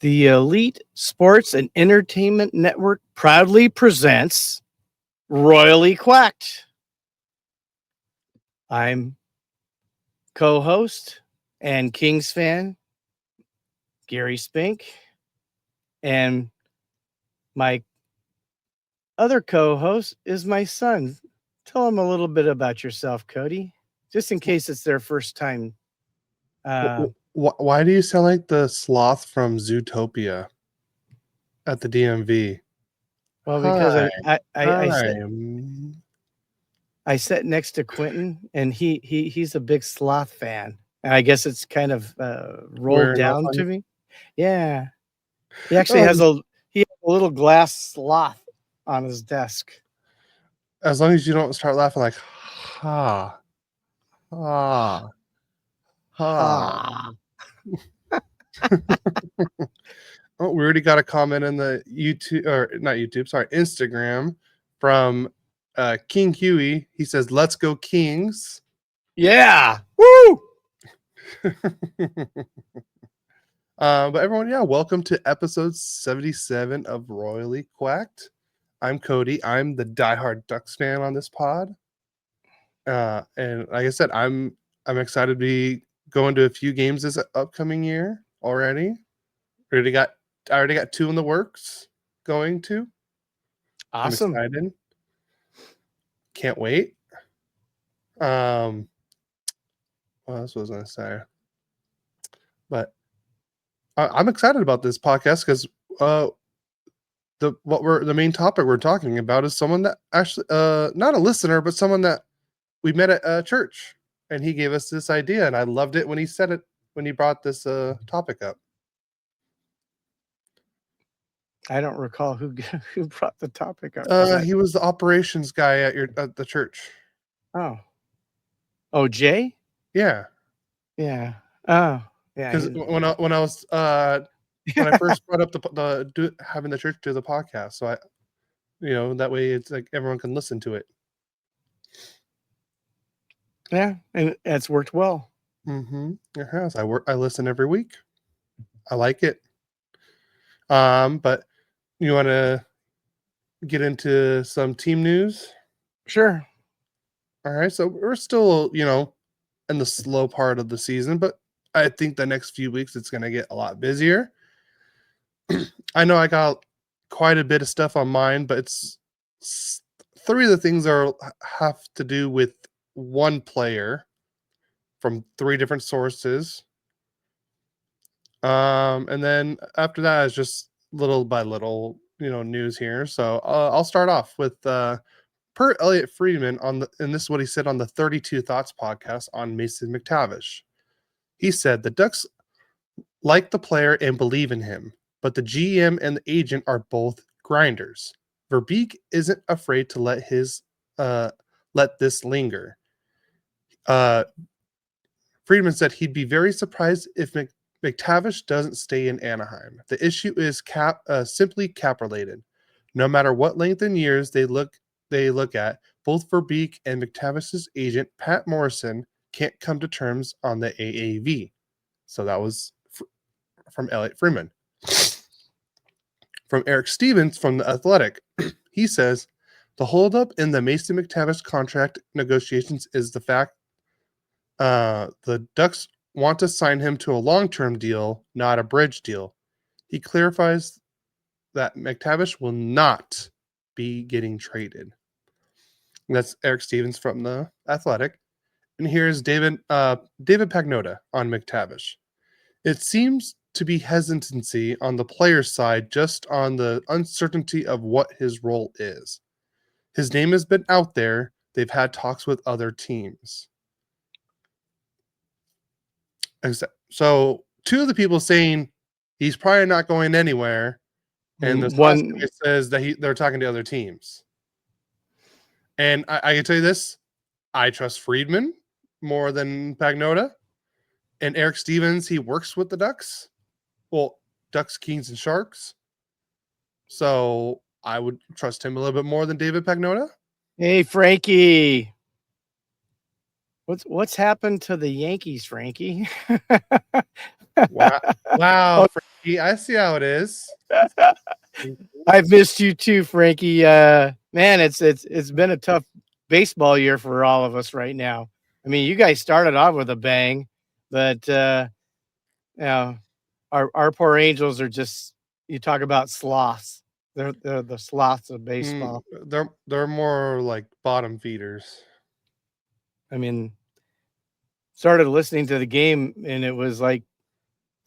The Elite Sports and Entertainment Network proudly presents Royally Quacked. I'm co-host and Kings fan, Gary Spink, and my other co-host is my son. Tell him a little bit about yourself, Cody, just in case it's their first time. Why do you sound like the sloth from Zootopia at the DMV? Well, because Hi. I sat next to Quentin, and he's a big sloth fan, and I guess it's kind of rolled down to me. Yeah, he actually has a little glass sloth on his desk. As long as you don't start laughing like ha ha ha. Oh, we already got a comment in the YouTube, or not YouTube, sorry, Instagram from King Huey. He says, "Let's go Kings." Yeah. Woo! But everyone, yeah, welcome to episode 77 of Royally Quacked. I'm Cody. I'm the diehard Ducks fan on this pod. And like I said, I'm excited to be going to a few games this upcoming year already. I already got 2 in the works going to. Awesome. I'm excited. Can't wait. What else was I gonna say? But I'm excited about this podcast because the main topic we're talking about is someone that actually not a listener, but someone that we met at church, and he gave us this idea, and I loved it when he said it when he brought this topic up. I don't recall who brought the topic up. He was the operations guy at the church. Oh, Jay? Yeah. Yeah. Oh, yeah. Because when I was when I first brought up having the church do the podcast, so that way it's like everyone can listen to it. Yeah, and it's worked well. Mm-hmm. It has. I listen every week. I like it. But you want to get into some team news? Sure. All right. So we're still, in the slow part of the season, but I think the next few weeks it's going to get a lot busier. I know I got quite a bit of stuff on mine, but it's 3 of the things have to do with one player from 3 different sources. And then after that is just little by little, news here. So I'll start off with per Elliot Friedman and this is what he said on the 32 Thoughts podcast on Mason McTavish. He said the Ducks like the player and believe in him, but the GM and the agent are both grinders. Verbeek isn't afraid to let this linger. Friedman said he'd be very surprised if McTavish doesn't stay in Anaheim. The issue is simply cap related. No matter what length in years they look at, both Verbeek and McTavish's agent Pat Morrison can't come to terms on the AAV. So that was from Elliot Freeman. From Eric Stevens from The Athletic, he says the holdup in the Mason McTavish contract negotiations is the fact the Ducks want to sign him to a long-term deal, not a bridge deal. He clarifies that McTavish will not be getting traded. And that's Eric Stevens from The Athletic. And here's David Pagnotta on McTavish. It seems to be hesitancy on the player's side just on the uncertainty of what his role is. His name has been out there. They've had talks with other teams. So 2 of the people saying he's probably not going anywhere, and this last guy says that they're talking to other teams. And I can tell you this, I trust Friedman more than Pagnotta. And Eric Stevens, he works with the Ducks. Well, Ducks, Kings, and Sharks. So I would trust him a little bit more than David Pagnotta. Hey, Frankie. What's happened to the Yankees, Frankie? Wow, Frankie. I see how it is. I've missed you too, Frankie. Man, it's been a tough baseball year for all of us right now. I mean, you guys started off with a bang, but you know, our poor Angels are just, you talk about sloths. They're the sloths of baseball. They're more like bottom feeders. I mean, started listening to the game and it was like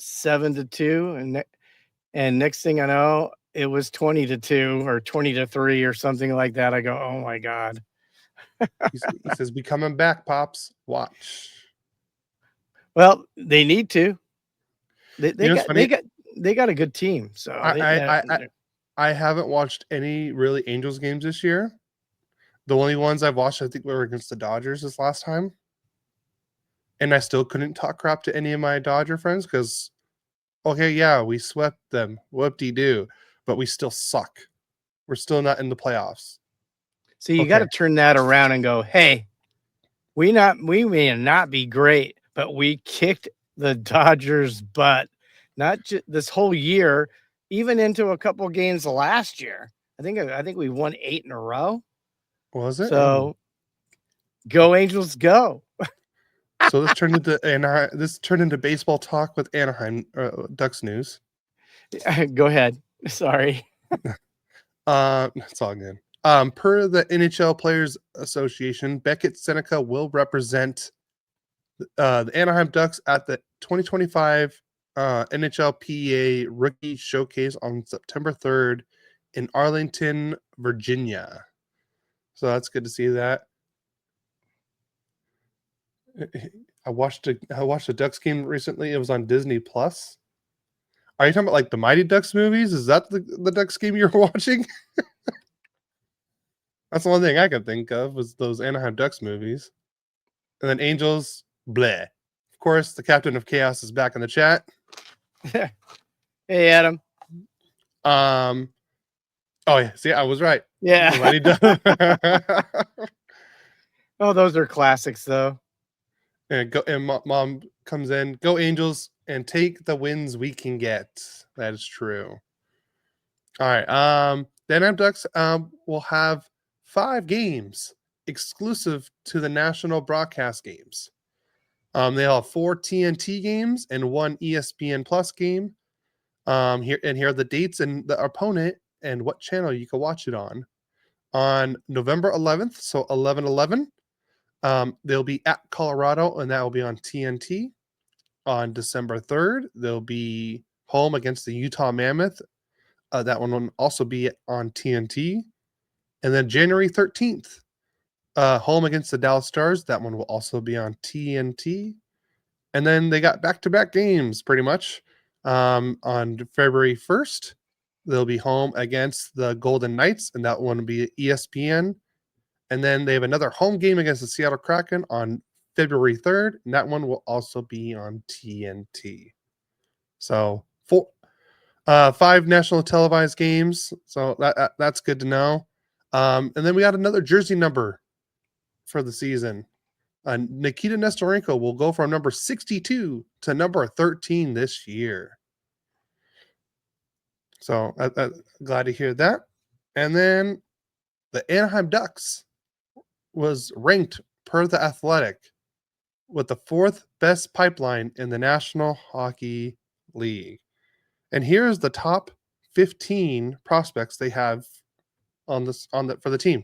7-2, and next thing I know, it was 20-2 or 20-3 or something like that. I go, oh my god. He says, "We coming back, pops. Watch." Well, they need to. They, You they know, it's got they funny. got they got a good team. So I haven't watched any really Angels games this year. The only ones I've watched, I think, were against the Dodgers this last time, and I still couldn't talk crap to any of my Dodger friends because, okay, yeah, we swept them, whoop-de-doo, but we still suck. We're still not in the playoffs. so you got Okay, to turn that around and go, hey, we may not be great, but we kicked the Dodgers' butt. Not just this whole year, even into a couple games last year. I think we won 8 in a row. was it? So go Angels, go. So this turned into baseball talk with Anaheim Ducks news. Go ahead. Sorry. It's all good. Per the NHL Players Association, Beckett Seneca will represent the Anaheim Ducks at the 2025 NHLPA Rookie Showcase on September 3rd in Arlington, Virginia. So that's good to see that. I watched a Ducks game recently. It was on Disney Plus. Are you talking about like the Mighty Ducks movies? Is that the Ducks game you're watching? That's the one thing I could think of was those Anaheim Ducks movies. And then Angels, bleh. Of course, the Captain of Chaos is back in the chat. Hey, Adam. Oh yeah, see, I was right. Yeah. The Mighty Ducks. Oh, those are classics, though. And mom comes in. Go Angels and take the wins we can get. That is true. All right. The Anaheim Ducks will have 5 games exclusive to the national broadcast games. They'll have 4 TNT games and 1 ESPN Plus game. Here are the dates and the opponent and what channel you can watch it on. On November 11th, so 11/11, they'll be at Colorado, and that will be on TNT. On December 3rd, they'll be home against the Utah Mammoth. That one will also be on TNT. And then January 13th, home against the Dallas Stars. That one will also be on TNT. And then they got back-to-back games pretty much. On February 1st, they'll be home against the Golden Knights, and that one will be ESPN. And then they have another home game against the Seattle Kraken on February 3rd, and that one will also be on TNT. So 5 national televised games. So that's good to know. And then we got another jersey number for the season. Nikita Nestorenko will go from number 62 to number 13 this year. So glad to hear that. And then the Anaheim Ducks was ranked per the Athletic with the 4th best pipeline in the National Hockey League. And here's the top 15 prospects they have for the team.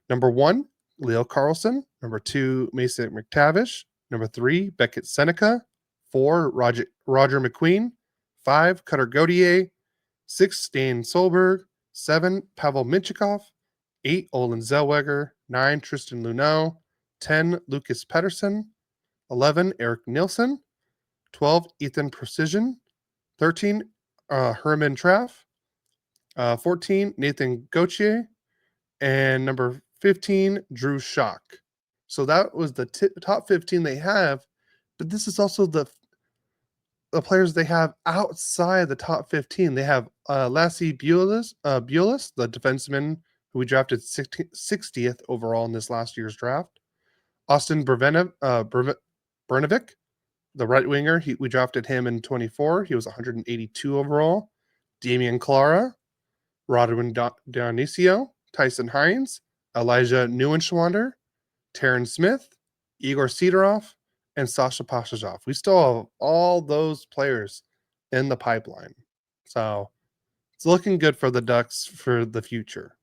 Number 1, Leo Carlson. Number 2, Mason McTavish. Number 3, Beckett Seneca. 4, Roger McQueen. 5, Cutter Gauthier. 6, Stan Solberg. 7, Pavel Minchikov. 8, Olin Zellweger. 9, Tristan Luneau. 10, Lucas Pettersson. 11, Eric Nielsen. 12, Ethan Precision. 13, Herman Traff. 14, Nathan Gauthier. And number 15, Drew Schock. So that was the top 15 they have, but this is also the players they have outside the top 15. They have Lassie Buelis, the defenseman who we drafted 60th overall in this last year's draft. Austin Brnovik, the right winger, we drafted him in 24. He was 182 overall. Damian Clara, Rodwin Dionisio, Tyson Hines, Elijah Neuenschwander, Terrence Smith, Igor Sidorov, and Sasha Pashajov. We still have all those players in the pipeline. So it's looking good for the Ducks for the future.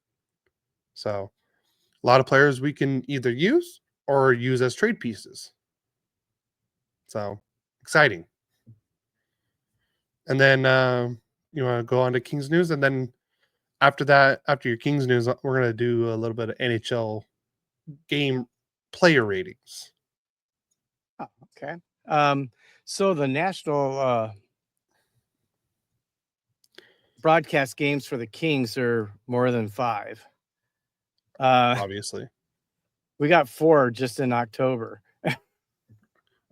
So a lot of players we can either use or use as trade pieces. So exciting. And then you want to go on to Kings news, and then after that, after your Kings news, we're gonna do a little bit of NHL game player ratings. Oh, okay. So the national broadcast games for the Kings are more than 5. Obviously, We got 4 just in October.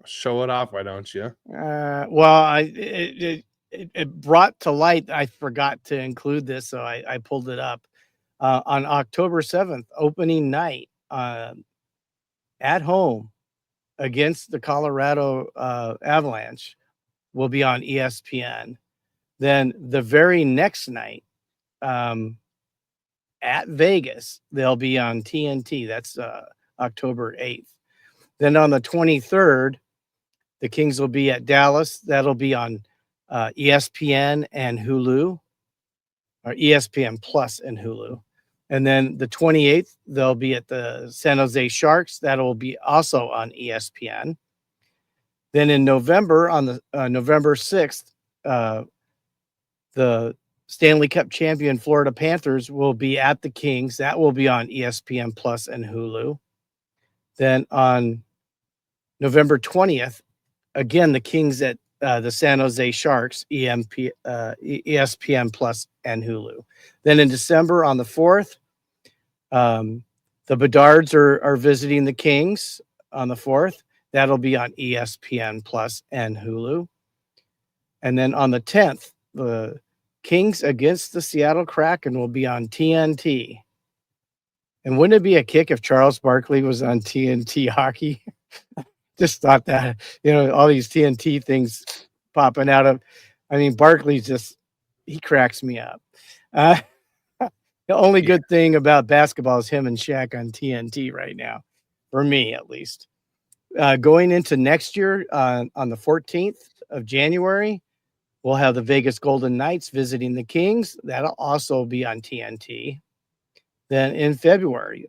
show it off, why don't you? Well, it brought to light. I forgot to include this, so I pulled it up. On October 7th, opening night, at home against the Colorado Avalanche, will be on ESPN. Then the very next night, at Vegas, they'll be on TNT. That's October 8th. Then on the 23rd, the Kings will be at Dallas. That'll be on ESPN and Hulu, or ESPN Plus and Hulu. And then the 28th, they'll be at the San Jose Sharks. That'll be also on ESPN. Then in November, on the November 6th, the Stanley Cup champion Florida Panthers will be at the Kings. That will be on ESPN Plus and Hulu. Then on November 20th, again, the Kings at the San Jose Sharks, ESPN Plus and Hulu. Then in December on the 4th, the Bedards are visiting the Kings on the 4th. That'll be on ESPN Plus and Hulu. And then on the 10th, the Kings against the Seattle Kraken will be on TNT. And wouldn't it be a kick if Charles Barkley was on TNT hockey? Just thought that, all these TNT things popping out of, Barkley's he cracks me up. The only good thing about basketball is him and Shaq on TNT right now, for me at least. Going into next year, on the 14th of January, we'll have the Vegas Golden Knights visiting the Kings. That'll also be on TNT. Then in February,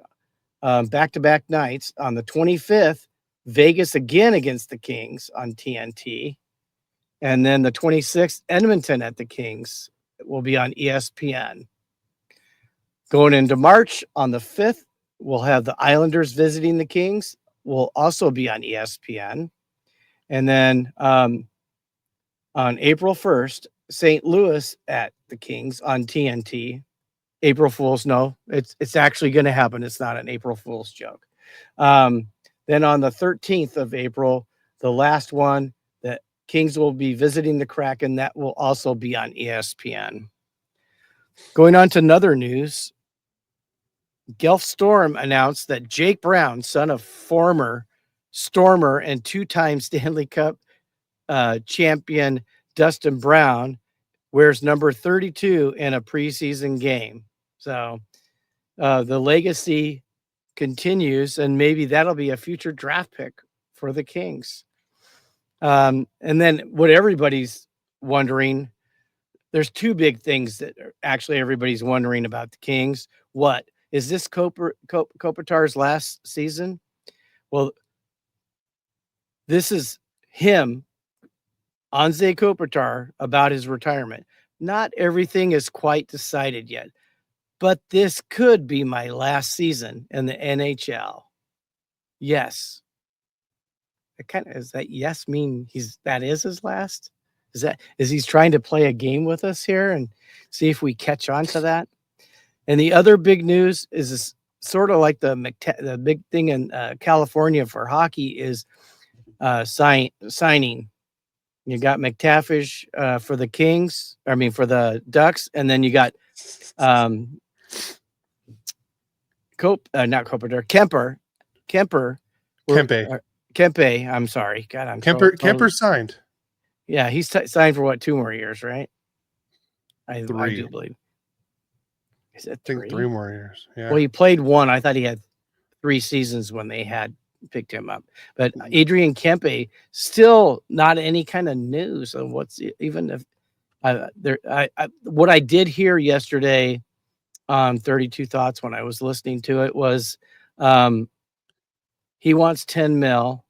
back-to-back nights, on the 25th, Vegas again against the Kings on TNT. And then the 26th, Edmonton at the Kings will be on ESPN. Going into March, on the 5th, we'll have the Islanders visiting the Kings. Will also be on ESPN. And then on April 1st, St. Louis at the Kings on TNT. April Fool's, no, it's actually going to happen. It's not an April Fool's joke. Then on the 13th of April, the last one, the Kings will be visiting the Kraken. That will also be on ESPN. Going on to another news, Guelph Storm announced that Jake Brown, son of former Stormer and 2-time Stanley Cup champion Dustin Brown, wears number 32 in a preseason game. So the legacy continues, and maybe that'll be a future draft pick for the Kings. And then what everybody's wondering, there's 2 big things that actually everybody's wondering about the Kings. What is this Kopitar's last season? Well, this is him, Anze Kopitar, about his retirement. Not everything is quite decided yet, but this could be my last season in the NHL. Yes. Does that yes mean that is his last? Is he's trying to play a game with us here and see if we catch on to that? And the other big news is sort of like the big thing in California for hockey is signing. You got McTavish for the Kings. For the Ducks, and then you got not Kopitar, Kemper. Kempe. Kempe, I'm sorry. God, I'm Kemper signed Yeah, he's signed for what, 2 more years, right? I 3. do believe. Is it I think 3 3? more years. Yeah. Well, he played 1. I thought he had 3 seasons when they had picked him up. But Adrian Kempe, still not any kind of news on what's even if what I did hear yesterday on 32 Thoughts when I was listening to it was he wants 10 mil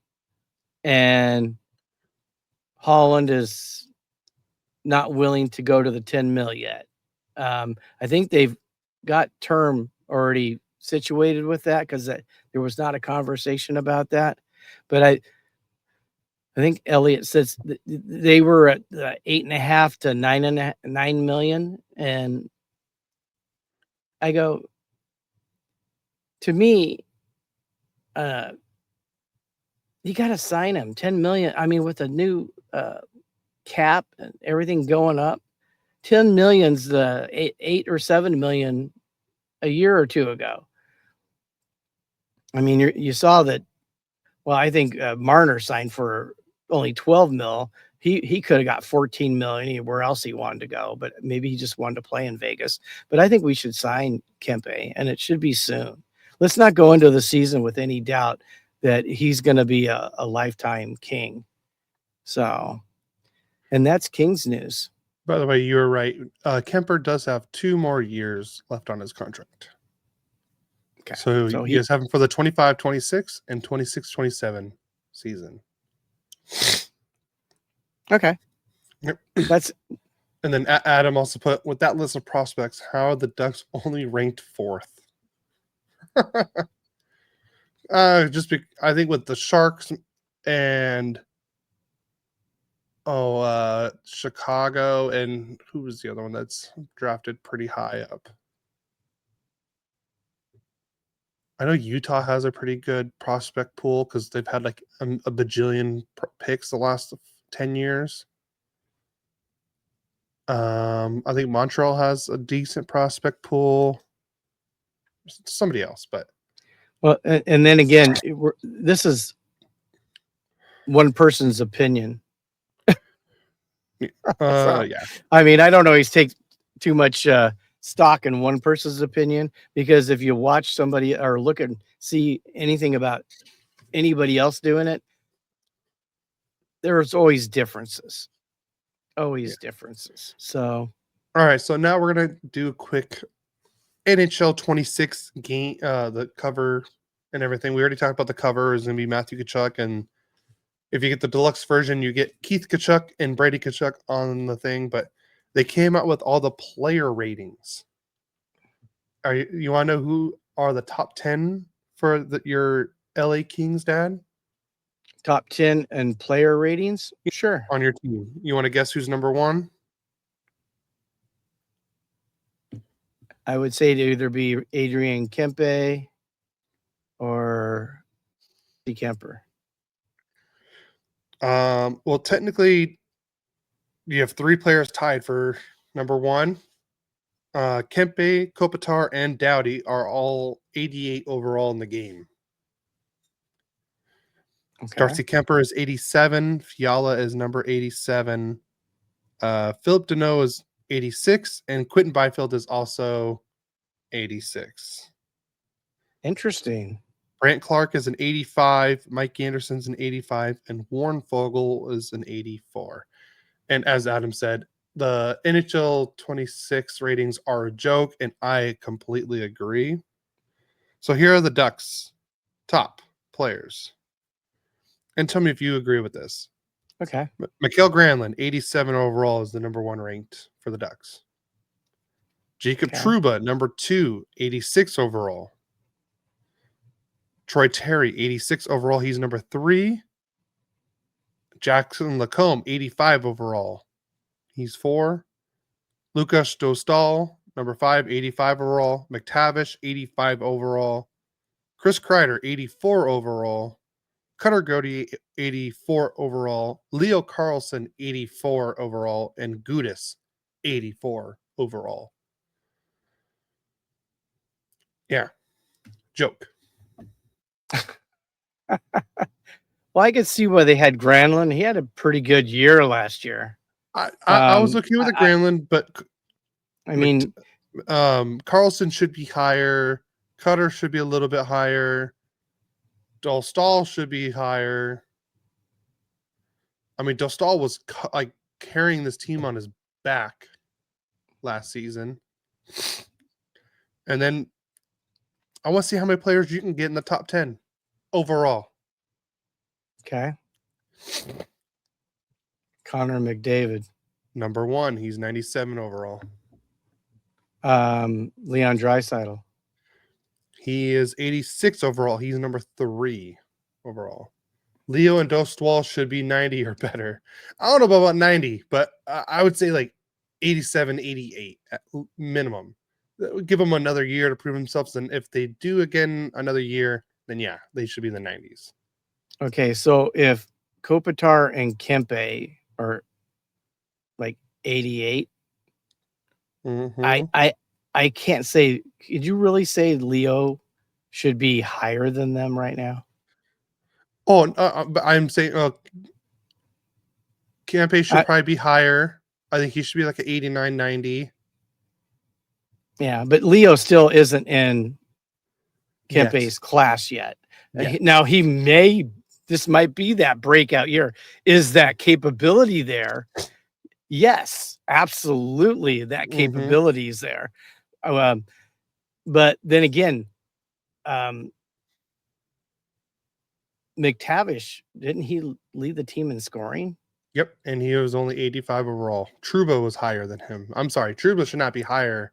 and Holland is not willing to go to the 10 mil yet. I think they've got term already situated with that because there was not a conversation about that. But I think Elliot says they were at 8.5 to 9 million, and I go, to me, you got to sign him 10 million. I mean, with a new cap and everything going up, 10 million's the 8 or 7 million a year or two ago. I mean, you saw that. Well, I think Marner signed for only 12 mil. He could have got 14 million anywhere else he wanted to go, but maybe he just wanted to play in Vegas. But I think we should sign Kempe, and it should be soon. Let's not go into the season with any doubt that he's going to be a lifetime King. So, and that's King's news. By the way, you were right. Kemper does have 2 more years left on his contract. Okay. So you guys have him for the 25-26 and 26-27 season. Okay. Yep. That's And then Adam also put, with that list of prospects, how are the Ducks only ranked 4th? I think with the Sharks and Chicago, and who was the other one that's drafted pretty high up? I know Utah has a pretty good prospect pool because they've had like a bajillion picks the last 10 years. I think Montreal has a decent prospect pool. Somebody else, but well, and then again, this is one person's opinion. So, yeah. I mean, I don't always take too much stock in one person's opinion, because if you watch somebody or look and see anything about anybody else doing it, there's always differences. Always differences. So, all right. So now we're gonna do a quick NHL 26 game, the cover and everything. We already talked about the cover is gonna be Matthew Tkachuk, and if you get the deluxe version, you get Keith Tkachuk and Brady Tkachuk on the thing. But they came out with all the player ratings. You want to know who are the top 10 for your LA Kings, Dad? top 10 and player ratings? Sure. On your team. You want to guess who's number 1? I would say to either be Adrian Kempe or Kemper. Well, technically, you have 3 players tied for number 1. Kempe, Kopitar, and Doughty are all 88 overall in the game. Okay. Darcy Kemper is 87. Fiala is number 87. Philip Deneau is 86. And Quentin Byfield is also 86. Interesting. Brant Clark is an 85. Mike Anderson's an 85. And Warren Fogle is an 84. And as Adam said, the NHL 26 ratings are a joke, and I completely agree. So here are the Ducks' top players. And tell me if you agree with this. Okay. Mikael Granlund, 87 overall, is the number 1 ranked for the Ducks. Jacob Trouba, number 2, 86 overall. Troy Terry, 86 overall. He's number 3. Jackson Lacombe, 85 overall. He's 4. Lukas Dostal, number 5, 85 overall. McTavish, 85 overall. Chris Kreider, 84 overall. Cutter Godey, 84 overall. Leo Carlson, 84 overall. And Gudis, 84 overall. Yeah. Joke. Well, I could see why they had Granlund. He had a pretty good year last year. I was okay with the I Granlund, but mean, Carlson should be higher. Cutter should be a little bit higher. Dostal should be higher. I mean, Dostal was like carrying this team on his back last season. And then I want to see how many players you can get in the top 10 overall. okay. Connor McDavid. Number 1, he's 97 overall. Leon Draisaitl. He is 86 overall. He's number 3 overall. Leo and Dostal should be 90 or better. I don't know about 90, but I would say like 87, 88 at minimum. That would give them another year to prove themselves. And if they do again another year, then yeah, they should be in the 90s. Okay, so if Kopitar and Kempe are like 88, I can't say. Could you really say Leo should be higher than them right now? Oh, but I'm saying Kempe should probably be higher. I think he should be like an 89, 90. Yeah, but Leo still isn't in Kempe's class yet. Yes. Now this might be that breakout year. Is that capability there? Yes, absolutely. That capability is there. But then again, McTavish, didn't he lead the team in scoring? Yep, and he was only 85 overall. Trouba was higher than him. I'm sorry, Trouba should not be higher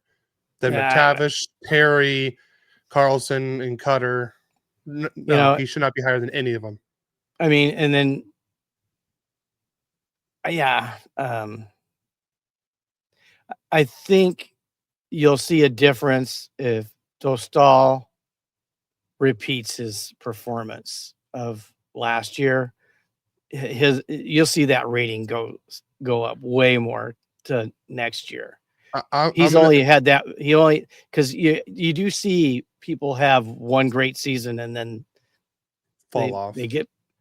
than McTavish, Perry, Carlson, and Cutter. No, he should not be higher than any of them. I mean, and then, I think you'll see a difference if Dostal repeats his performance of last year. You'll see that rating go up way more to next year. Because you do see people have one great season and then fall off.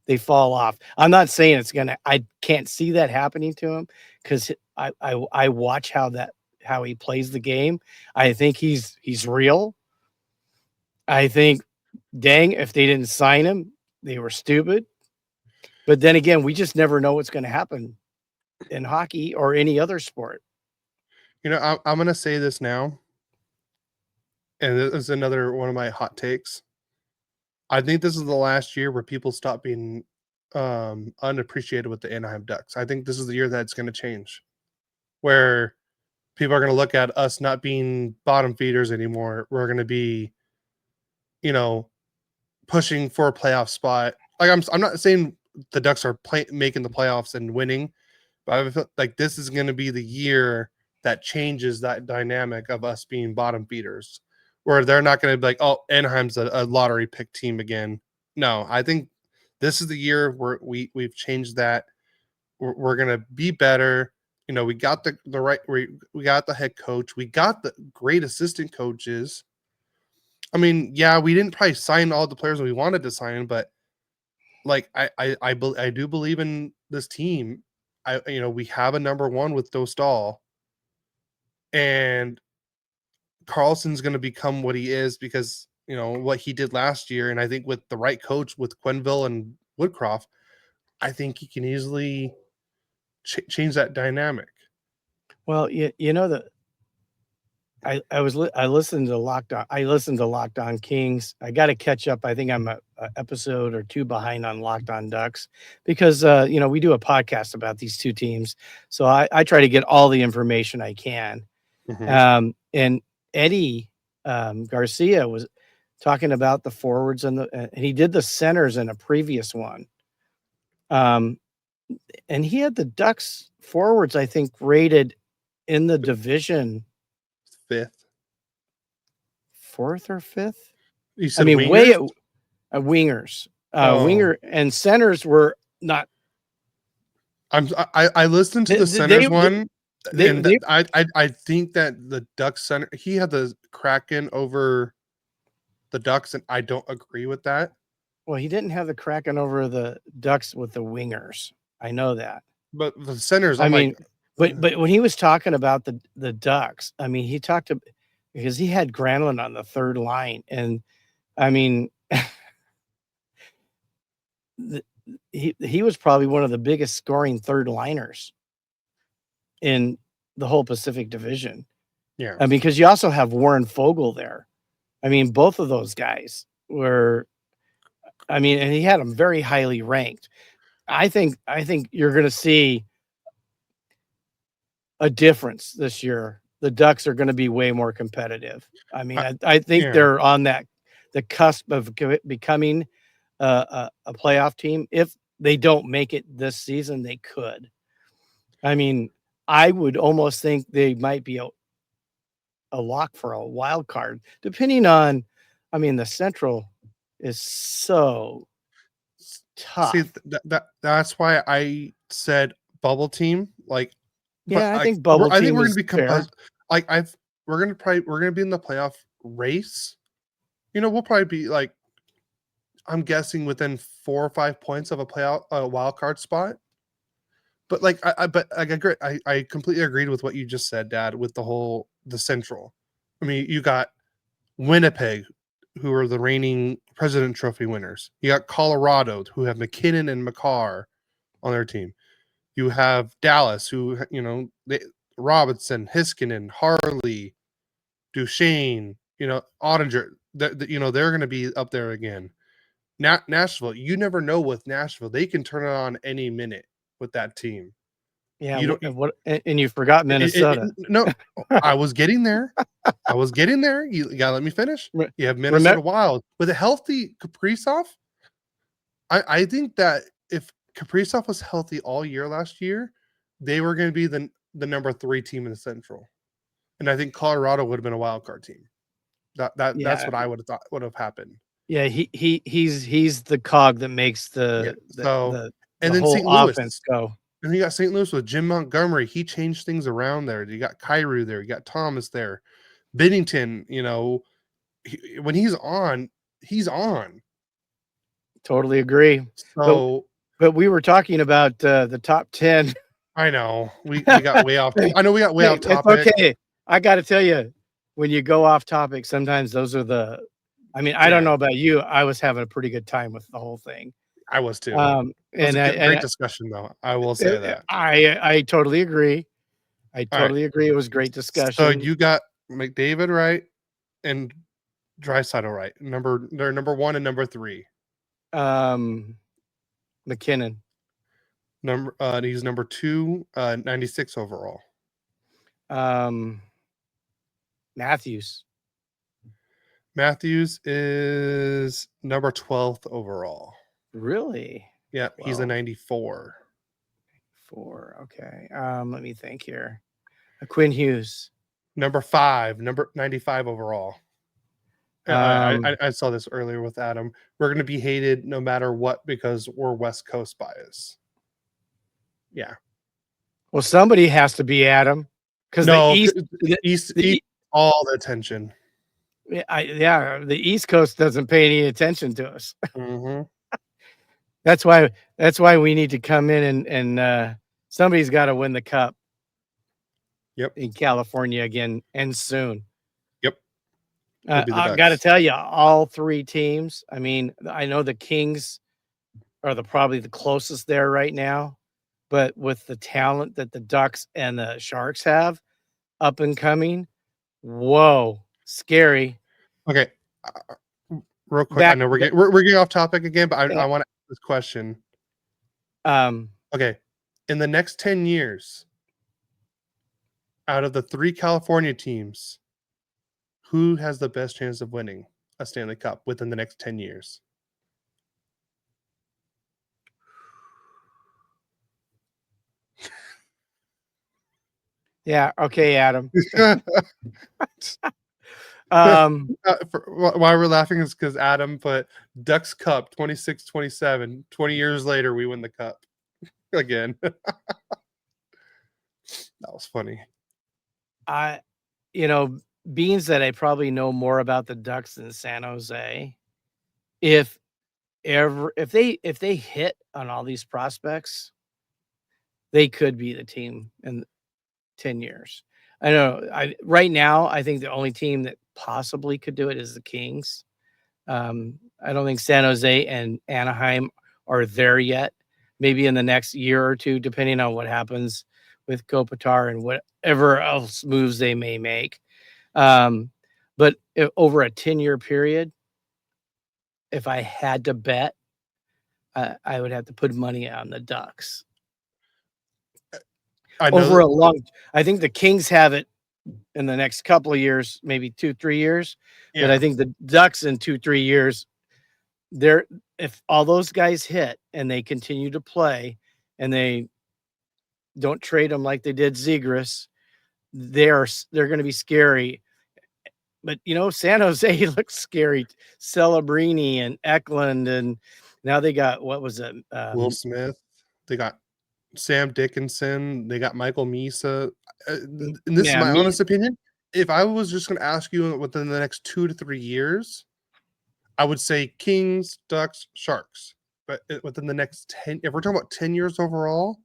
They fall off. I'm not saying I can't see that happening to him because I watch how he plays the game. I think he's real. I think, dang, if they didn't sign him, they were stupid. But then again, we just never know what's going to happen in hockey or any other sport. You know, I'm going to say this now, and this is another one of my hot takes. I think this is the last year where people stop being unappreciated with the Anaheim Ducks. I think this is the year that it's going to change, where people are going to look at us not being bottom feeders anymore. We're going to be, pushing for a playoff spot. Like I'm not saying the Ducks are making the playoffs and winning, but I feel like this is going to be the year that changes that dynamic of us being bottom feeders, where they're not going to be like, oh, Anaheim's a lottery pick team again. No, I think this is the year where we've changed that. We're going to be better. We got the right, we got the head coach. We got the great assistant coaches. I mean, yeah, we didn't probably sign all the players we wanted to sign, but like I do believe in this team. We have a number 1 with Dostal, and Carlson's going to become what he is because what he did last year, and I think with the right coach with Quenneville and Woodcroft, I think he can easily change that dynamic. Well, I listened to Locked On. I listened to Locked On Kings. I got to catch up. I think I'm a episode or 2 behind on Locked On Ducks because we do a podcast about these two teams. So I try to get all the information I can. And Eddie Garcia was talking about the forwards and he did the centers in a previous one. And he had the Ducks forwards, I think, rated in the division 5th, 4th or 5th. You said wingers? Wingers. Winger and centers were not. I listened to the centers one. I think that the Ducks center, he had the Kraken over the Ducks, and I don't agree with that. Well, he didn't have the Kraken over the Ducks with the wingers. I know that. But the centers, I I'm mean, like, but when he was talking about the Ducks, I mean, he talked to because he had Granlund on the third line, and I mean, he was probably one of the biggest scoring third liners in the whole Pacific Division. yeah. I mean, because you also have Warren Fogle there. I mean, both of those guys were. I mean, and he had them very highly ranked. I think you're going to see a difference this year. The Ducks are going to be way more competitive. I mean, I think Yeah. they're on the cusp of becoming a playoff team. If they don't make it this season, they could. I mean, I would almost think they might be a lock for a wild card, depending on. I mean, the Central is so See, tough. that's why I said bubble team. Like, but Yeah, I like, think bubble I think team we're gonna is be fair. like we're gonna be in the playoff race. We'll probably be like, I'm guessing within 4 or 5 points of a wild card spot. But like, I agree. I completely agreed with what you just said, Dad. With the Central. I mean, you got Winnipeg, who are the reigning President Trophy winners. You got Colorado, who have McKinnon and McCarr on their team. You have Dallas, who Robinson, Hiskinen, Harley, Duchesne, Ottinger. They're going to be up there again. Nashville, you never know with Nashville; they can turn it on any minute with that team. Yeah, You don't. and you forgot Minnesota. No, I was getting there. I was getting there. You gotta let me finish. You have Minnesota Remember, Wild with a healthy Kaprizov. I think that if Kaprizov was healthy all year last year, they were going to be the number 3 team in the Central, and I think Colorado would have been a wild card team. That's yeah, what I would have thought would have happened. yeah, he's the cog that makes Yeah. the So, and then whole St. Louis, offense go. and you got St. Louis with Jim Montgomery. He changed things around there. You got Kyrou there. You got Thomas there. Binnington, when he's on, he's on. Totally agree. But So we were talking about the top 10. I know we got way off. I know we got way Hey, off it's topic. okay. I got to tell you, when you go off topic, sometimes those are the. I mean, I don't know about you. I was having a pretty good time with the whole thing. I was too. It was And a great discussion, though. I will say that. I totally agree. I All right. totally agree. It was a great So discussion. you got McDavid right and Draisaitl right. They're number 1 and number 3. McKinnon. He's number 2, 96 overall. Matthews. Matthews is number 12th overall. Really? Yeah, he's a 94. 4. Okay. Let me think here. Quinn Hughes. Number 5, number 95 overall. I saw this earlier with Adam. We're going to be hated no matter what because we're West Coast bias. Yeah. Well, somebody has to be Adam, because No, the East the all the attention. the East Coast doesn't pay any attention to us. Mm-hmm. That's why we need to come in and somebody's got to win the cup. Yep. In California again and soon. Yep. I got to tell you, all 3 teams. I mean, I know the Kings are probably the closest there right now, but with the talent that the Ducks and the Sharks have up and coming, whoa, scary. Okay. Real quick, I know we're getting off topic again, but I want to ask this question. Okay. In the next 10 years, out of the 3 California teams, who has the best chance of winning a Stanley Cup within the next 10 years? Yeah. Okay, Adam. Why we're laughing is because Adam put Ducks Cup 26-27. 20 years later, we win the cup again. That was funny. Being that I probably know more about the Ducks than San Jose, if if they hit on all these prospects, they could be the team in 10 years. I know. Right now, I think the only team that possibly could do it is the Kings. I don't think San Jose and Anaheim are there yet. Maybe in the next year or two, depending on what happens with Kopitar and whatever else moves they may make. But over a 10-year period, if I had to bet, I would have to put money on the Ducks. I know I think the Kings have it in the next couple of years, maybe 2-3 years. But I think the Ducks in 2-3 years, if all those guys hit and they continue to play and they don't trade them like they did Zegras, they're going to be scary. But San Jose looks scary. Celebrini and Eklund, and now they got what was it? Will Smith. They got Sam Dickinson. They got Michael Misa. And this is my honest opinion. If I was just going to ask you within the next 2 to 3 years, I would say Kings, Ducks, Sharks. But within the next 10, if we're talking about 10 years overall,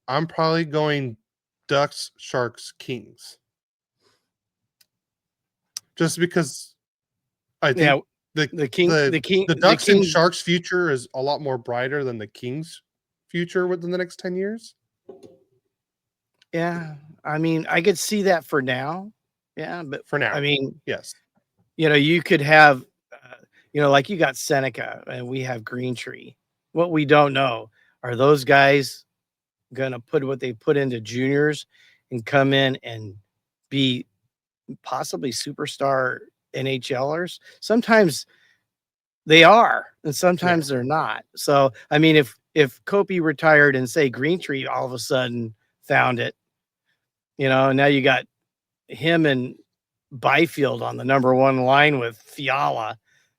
I'm probably going Ducks, Sharks, Kings. Just because I think the Ducks and Sharks future is a lot more brighter than the Kings future within the next 10 years. Yeah, I mean, I could see that for now. Yeah, but for now, I mean, yes, you could have, like you got Seneca and we have Green Tree. What we don't know are those guys going to put what they put into juniors and come in and be possibly superstar NHLers. Sometimes they are, and sometimes they're not. So, I mean, if Kopi retired and say Green Tree all of a sudden found it, now you got him and Byfield on the number one line with Fiala,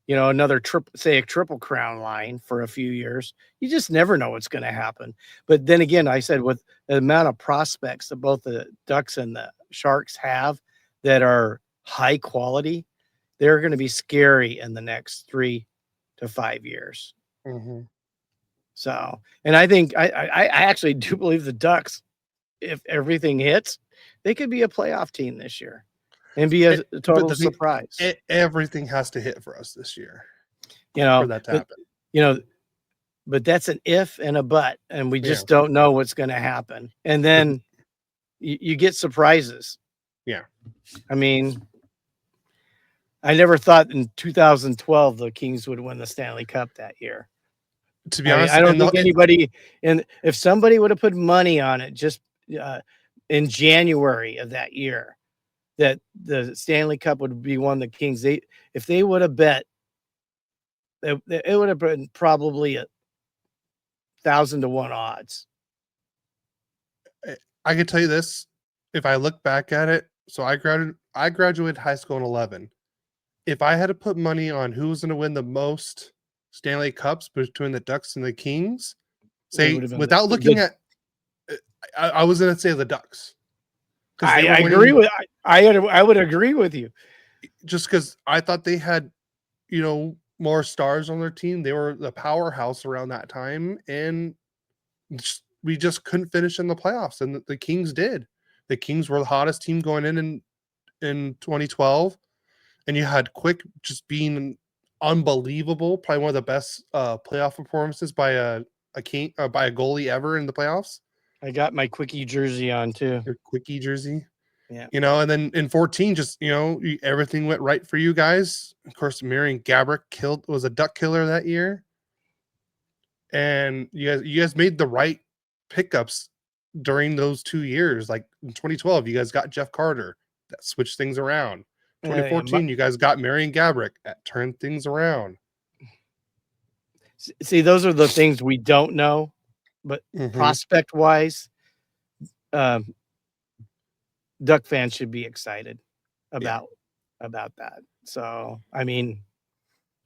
another a triple crown line for a few years. You just never know what's going to happen. But then again, I said with the amount of prospects that both the Ducks and the Sharks have that are high quality, they're going to be scary in the next 3 to 5 years. Mm-hmm. So, and I think I actually do believe the Ducks, if everything hits, they could be a playoff team this year and be a total surprise. Everything has to hit for us this year, for that to happen. But that's an if and a but, and we just don't know what's going to happen. And then you get surprises. Yeah. I mean, I never thought in 2012 the Kings would win the Stanley Cup that year. To be honest, I don't think anybody, and if somebody would have put money on it just in January of that year, that the Stanley Cup would be won the Kings, if they would have bet, it would have been probably 1,000 to 1 odds. I can tell you this: if I look back at it, so I graduated high school in 11. If I had to put money on who was going to win the most Stanley Cups between the Ducks and the Kings, without looking at, I was going to say the Ducks. I agree with I would agree with you. Just because I thought they had, more stars on their team. They were the powerhouse around that time, and we just couldn't finish in the playoffs. And the Kings did. The Kings were the hottest team going in 2012, and you had Quick just being unbelievable. Probably one of the best playoff performances by a goalie ever in the playoffs. I got my Quickie jersey on too. Your Quickie jersey. Yeah. And then in 14, just, everything went right for you guys. Of course, Marian Gaborik was a Duck killer that year. And you guys made the right pickups during those 2 years. Like in 2012, you guys got Jeff Carter. That switched things around. 2014, you guys got Marian Gaborik. That turned things around. See, those are the things we don't know. But prospect-wise, Duck fans should be excited about that. So, I mean,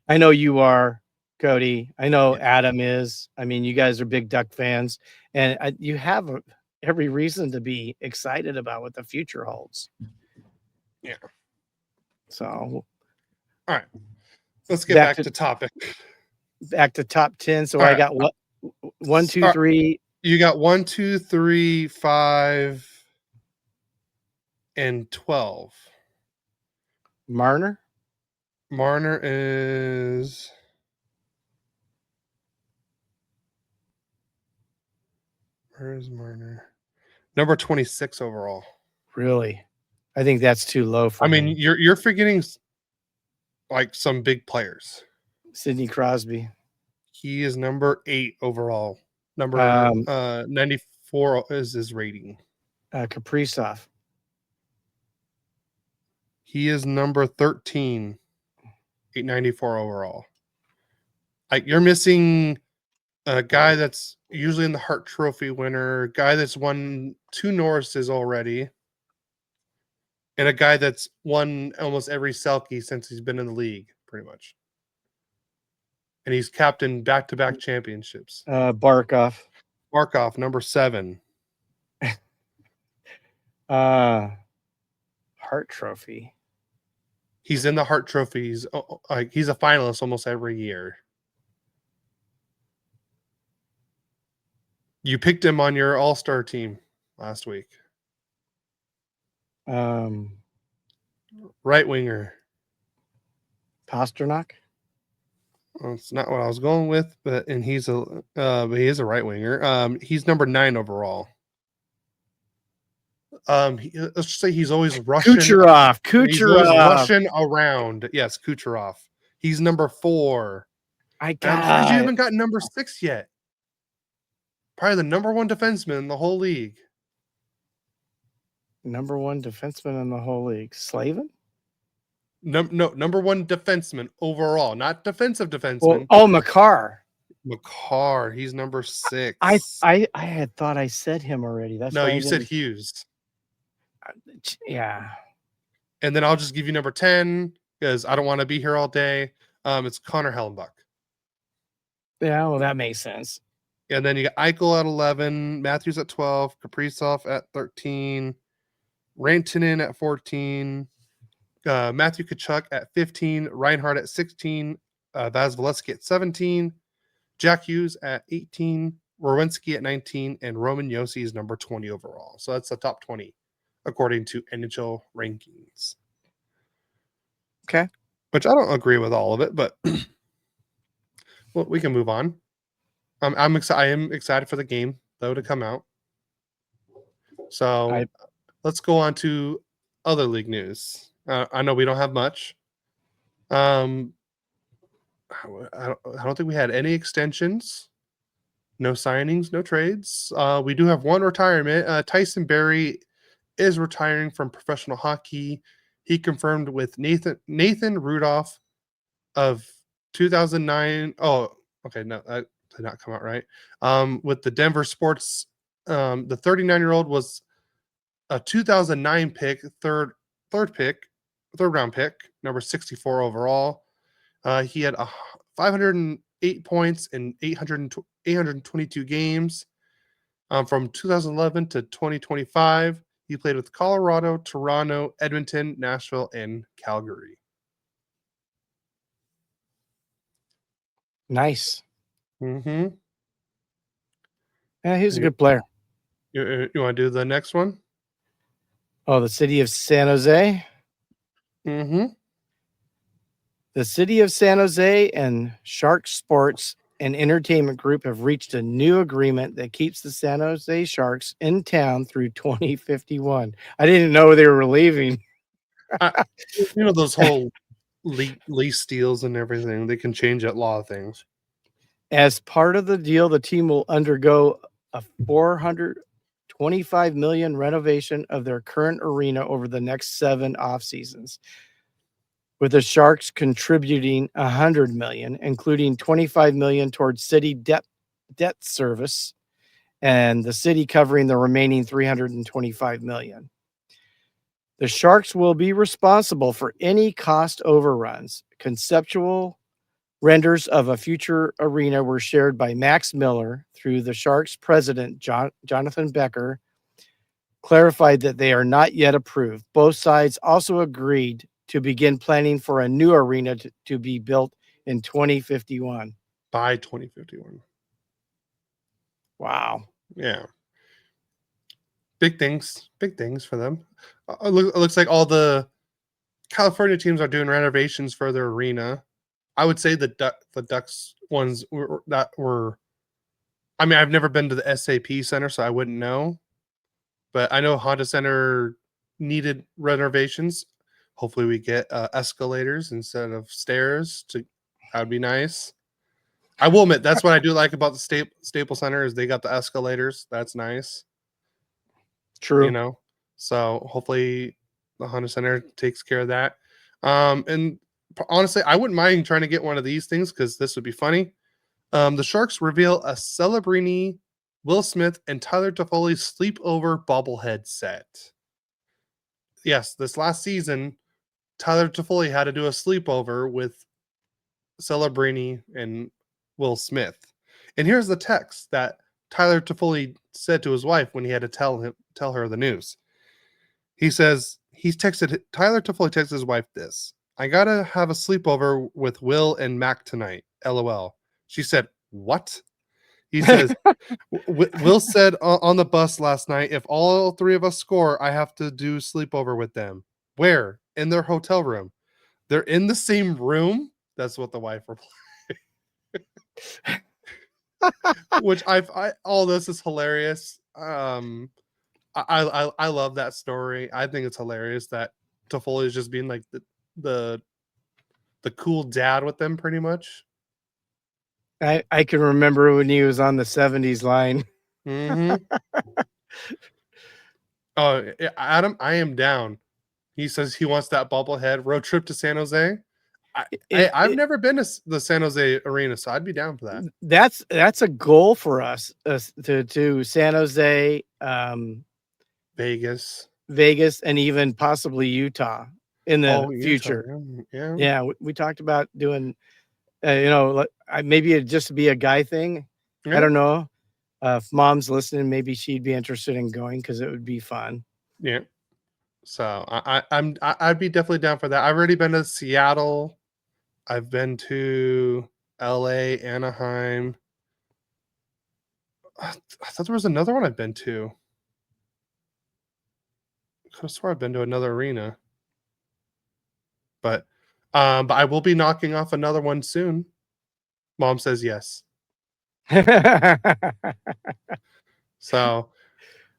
I know you are, Cody. I know Adam is. I mean, you guys are big Duck fans, and you have every reason to be excited about what the future holds. Yeah. So, all right, let's get back to topic. back to top 10. So I got what? 1, 2, 3. You got 1, 2, 3, 5, and 12. Marner. Marner is. Where is Marner? Number 26 overall. Really? I think that's too low for him. You're forgetting like some big players. Sidney Crosby. He is number 8 overall. Number 94 is his rating. Kaprizov. He is number 13, 894 overall. Like you're missing a guy that's usually in the Hart Trophy winner, guy that's won 2 Norrises already, and a guy that's won almost every Selke since he's been in the league, pretty much. And he's captained back-to-back championships. Barkov. Barkov, number 7. Hart Trophy. He's in the Hart Trophies. Like he's a finalist almost every year. You picked him on your All-Star team last week. Right winger. Pasternak. Well, it's not what I was going with, but he is a right winger. He's number 9 overall. Let's just say he's always rushing. Kucherov. He's always rushing around. Yes, Kucherov. He's number 4. I'm surprised you haven't got number 6 yet. Probably the number 1 defenseman in the whole league. Number 1 defenseman in the whole league. Slavin? No, number 1 defenseman overall, not defensive defenseman. Makar. Makar, he's number 6. I had thought I said him already. That's no, you said Hughes. Yeah. And then I'll just give you number 10 because I don't want to be here all day. It's Connor Hellenbuck. Yeah, well, that makes sense. And then you got Eichel at 11, Matthews at 12, Kaprizov at 13, Rantanen at 14, Matthew Tkachuk at 15, Reinhardt at 16, Vasilevsky at 17, Jack Hughes at 18, Rowinski at 19, and Roman Josi is number 20 overall. So that's the top 20 according to NHL rankings. Okay. Which I don't agree with all of it, but well, we can move on. I am excited for the game though to come out. So let's go on to other league news. I know we don't have much. I don't think we had any extensions, no signings, no trades. We do have one retirement. Tyson Barrie is retiring from professional hockey. He confirmed with Nathan Rudolph of 2009. Oh, okay, no, that did not come out right. With the Denver Sports, the 39-year-old was a 2009 pick, third round pick, number 64 overall. He had 508 points in 822 games. From 2011 to 2025, he played with Colorado, Toronto, Edmonton, Nashville, and Calgary. Nice. Mm-hmm. Yeah, he's a good player. You want to do the next one? Oh, the city of San Jose? Mm-hmm. The city of San Jose and Shark Sports and Entertainment Group have reached a new agreement that keeps the San Jose Sharks in town through 2051. I didn't know they were leaving. Those whole lease deals and everything, they can change a lot of things. As part of the deal, the team will undergo a $425 million renovation of their current arena over the next 7 off seasons, with the Sharks contributing $100 million, including $25 million towards city debt service, and the city covering the remaining $325 million. The Sharks will be responsible for any cost overruns. Conceptual renders of a future arena were shared by Max Miller through the Sharks president, Jonathan Becker, clarified that they are not yet approved. Both sides also agreed to begin planning for a new arena to be built in 2051. by 2051. Wow. Yeah. Big things for them. It looks like all the California teams are doing renovations for their arena. I would say the Ducks ones that were. I mean, I've never been to the SAP Center, so I wouldn't know. But I know Honda Center needed renovations. Hopefully, we get escalators instead of stairs. That would be nice. I will admit that's what I do like about the Staples Center is they got the escalators. That's nice. True. So hopefully the Honda Center takes care of that. And honestly, I wouldn't mind trying to get one of these things because this would be funny. The Sharks reveal a Celebrini, Will Smith, and Tyler Toffoli sleepover bobblehead set. Yes, this last season, Tyler Toffoli had to do a sleepover with Celebrini and Will Smith. And here's the text that Tyler Toffoli said to his wife when he had to tell her the news. He says Tyler Toffoli texted his wife this. I gotta have a sleepover with Will and Mac tonight. LOL. She said, what? He says, Will said on the bus last night, if all three of us score, I have to do sleepover with them. Where? In their hotel room. They're in the same room? That's what the wife replied. Which all this is hilarious. I love that story. I think it's hilarious that Toffoli is just being like the cool dad with them, pretty much. I can remember when he was on the 70s line. Mm-hmm. Oh, Adam, I am down. He says he wants that bobblehead road trip to San Jose. I've never been to the San Jose arena, so I'd be down for that. That's a goal for us to San Jose, Vegas, and even possibly Utah in the future. Utah, Yeah, we talked about doing, maybe it'd just be a guy thing. yeah. I don't know. If mom's listening, maybe she'd be interested in going because it would be fun. Yeah. So I'd be definitely down for that. I've already been to Seattle. I've been to LA, Anaheim. I thought there was another one I've been to. I could have sworn I've been to another arena. But I will be knocking off another one soon. Mom says yes. So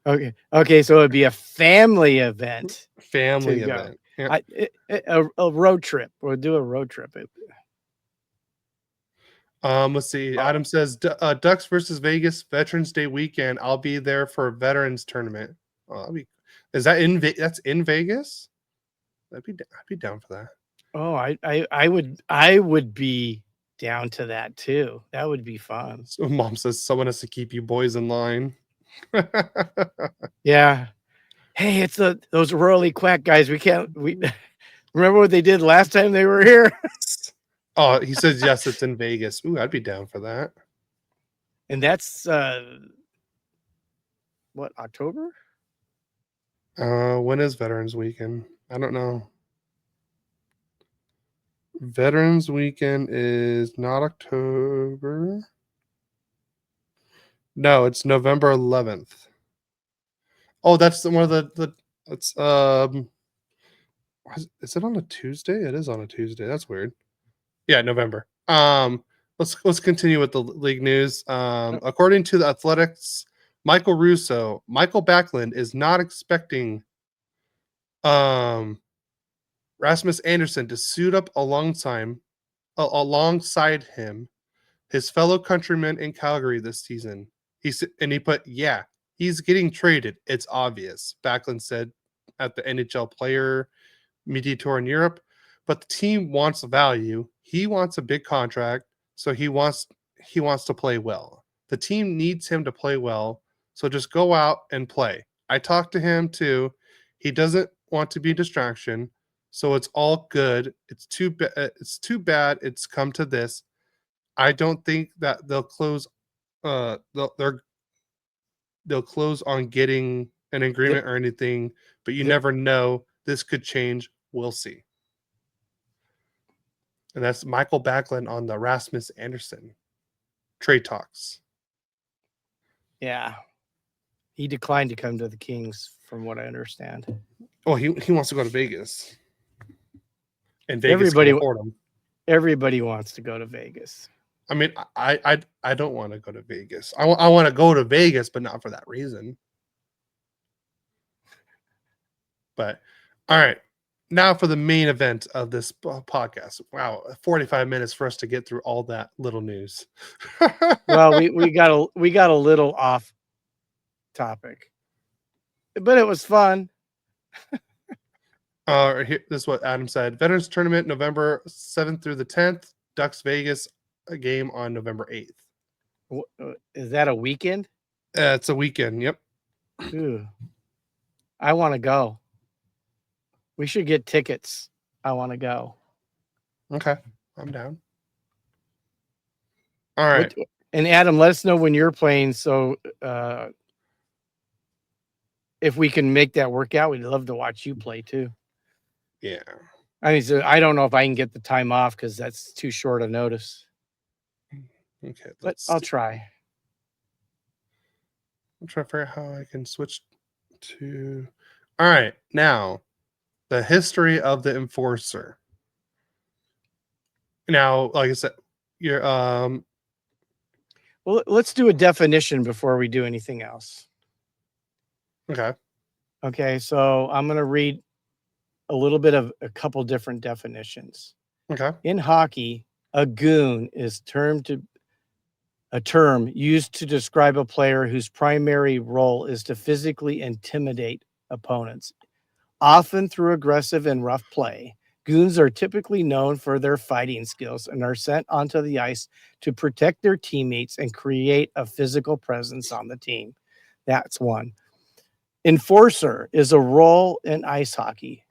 okay, so it'd be a family event. Family event. Yeah. A road trip. We'll do a road trip. Let's see. Adam says Ducks versus Vegas Veterans Day weekend. I'll be there for a veterans tournament. Is that that's in Vegas? I'd be down for that. Oh, I would be down to that too. That would be fun. So Mom says someone has to keep you boys in line. Yeah. Hey, it's those Royally Quacked guys. We remember what they did last time they were here. Oh, he says yes, it's in Vegas. Ooh, I'd be down for that. And that's what, October? When is Veterans Weekend? I don't know. Veterans Weekend is not October. No, it's November 11th. Oh, that's one of the it's is it on a Tuesday? It is on a Tuesday. That's weird. Yeah, November. Let's continue with the league news. According to the Athletics, Michael Russo, Michael Backlund is not expecting Rasmus Anderson to suit up alongside him, his fellow countryman in Calgary this season. He put, yeah, he's getting traded. It's obvious. Backlund said at the NHL Player Media Tour in Europe, but the team wants value. He wants a big contract, so he wants to play well. The team needs him to play well, so just go out and play. I talked to him too. He doesn't want to be a distraction, so it's all good. It's too bad it's come to this. I don't think that they'll close. They'll close on getting an agreement or anything, but you never know. This could change. We'll see. And that's Michael Backlund on the Rasmus Anderson. trade talks. Yeah. He declined to come to the Kings, from what I understand. Oh, he wants to go to Vegas. And Vegas Everybody can afford him. Everybody wants to go to Vegas. I mean, I don't want to go to Vegas. I want to go to Vegas, but not for that reason. But all right, now for the main event of this podcast. Wow, 45 minutes for us to get through all that little news. Well, we got a little off topic, but it was fun. This is what Adam said. Veterans Tournament, November 7th through the 10th. Ducks Vegas, a game on November 8th. Is that a weekend? It's a weekend. Yep. Ooh. I want to go. We should get tickets. I want to go. Okay, I'm down. All right. And Adam, let us know when you're playing. So if we can make that work out, we'd love to watch you play too. Yeah. I mean, so I don't know if I can get the time off because that's too short a notice. Okay, but I'll try. I'm trying to figure out how I can switch to. All right, now the history of the enforcer. Now, like I said, you're Well, let's do a definition before we do anything else. Okay. Okay, so I'm going to read a little bit of a couple different definitions. Okay. In hockey, a goon is a term used to describe a player whose primary role is to physically intimidate opponents, often through aggressive and rough play. Goons are typically known for their fighting skills and are sent onto the ice to protect their teammates and create a physical presence on the team. That's one. Enforcer is a role in ice hockey.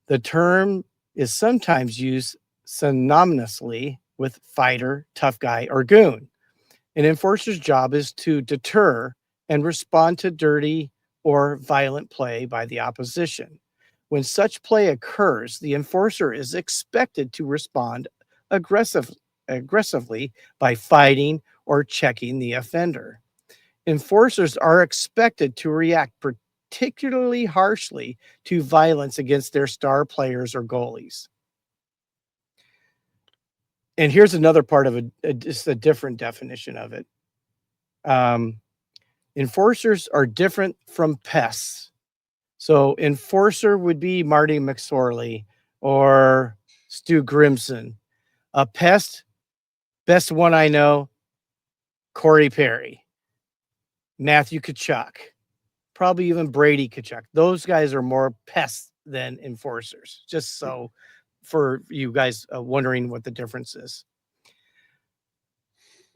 The term is sometimes used synonymously with fighter, tough guy, or goon. An enforcer's job is to deter and respond to dirty or violent play by the opposition. When such play occurs, the enforcer is expected to respond aggressively by fighting or checking the offender. Enforcers are expected to react particularly harshly to violence against their star players or goalies. And here's another part of just a different definition of it. Enforcers are different from pests. So enforcer would be Marty McSorley or Stu Grimson. A pest, best one I know, Corey Perry, Matthew Tkachuk, probably even Brady Tkachuk. Those guys are more pests than enforcers, just so for you guys wondering what the difference is.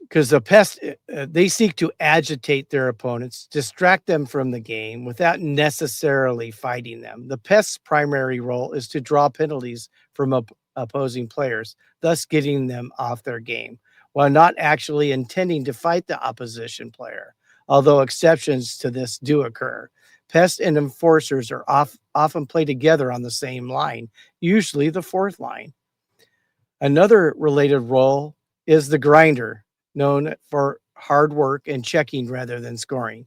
Because the pest, they seek to agitate their opponents, distract them from the game without necessarily fighting them. The pest's primary role is to draw penalties from opposing players, thus getting them off their game, while not actually intending to fight the opposition player, although exceptions to this do occur. Pests and enforcers are often play together on the same line, usually the fourth line. Another related role is the grinder, known for hard work and checking rather than scoring.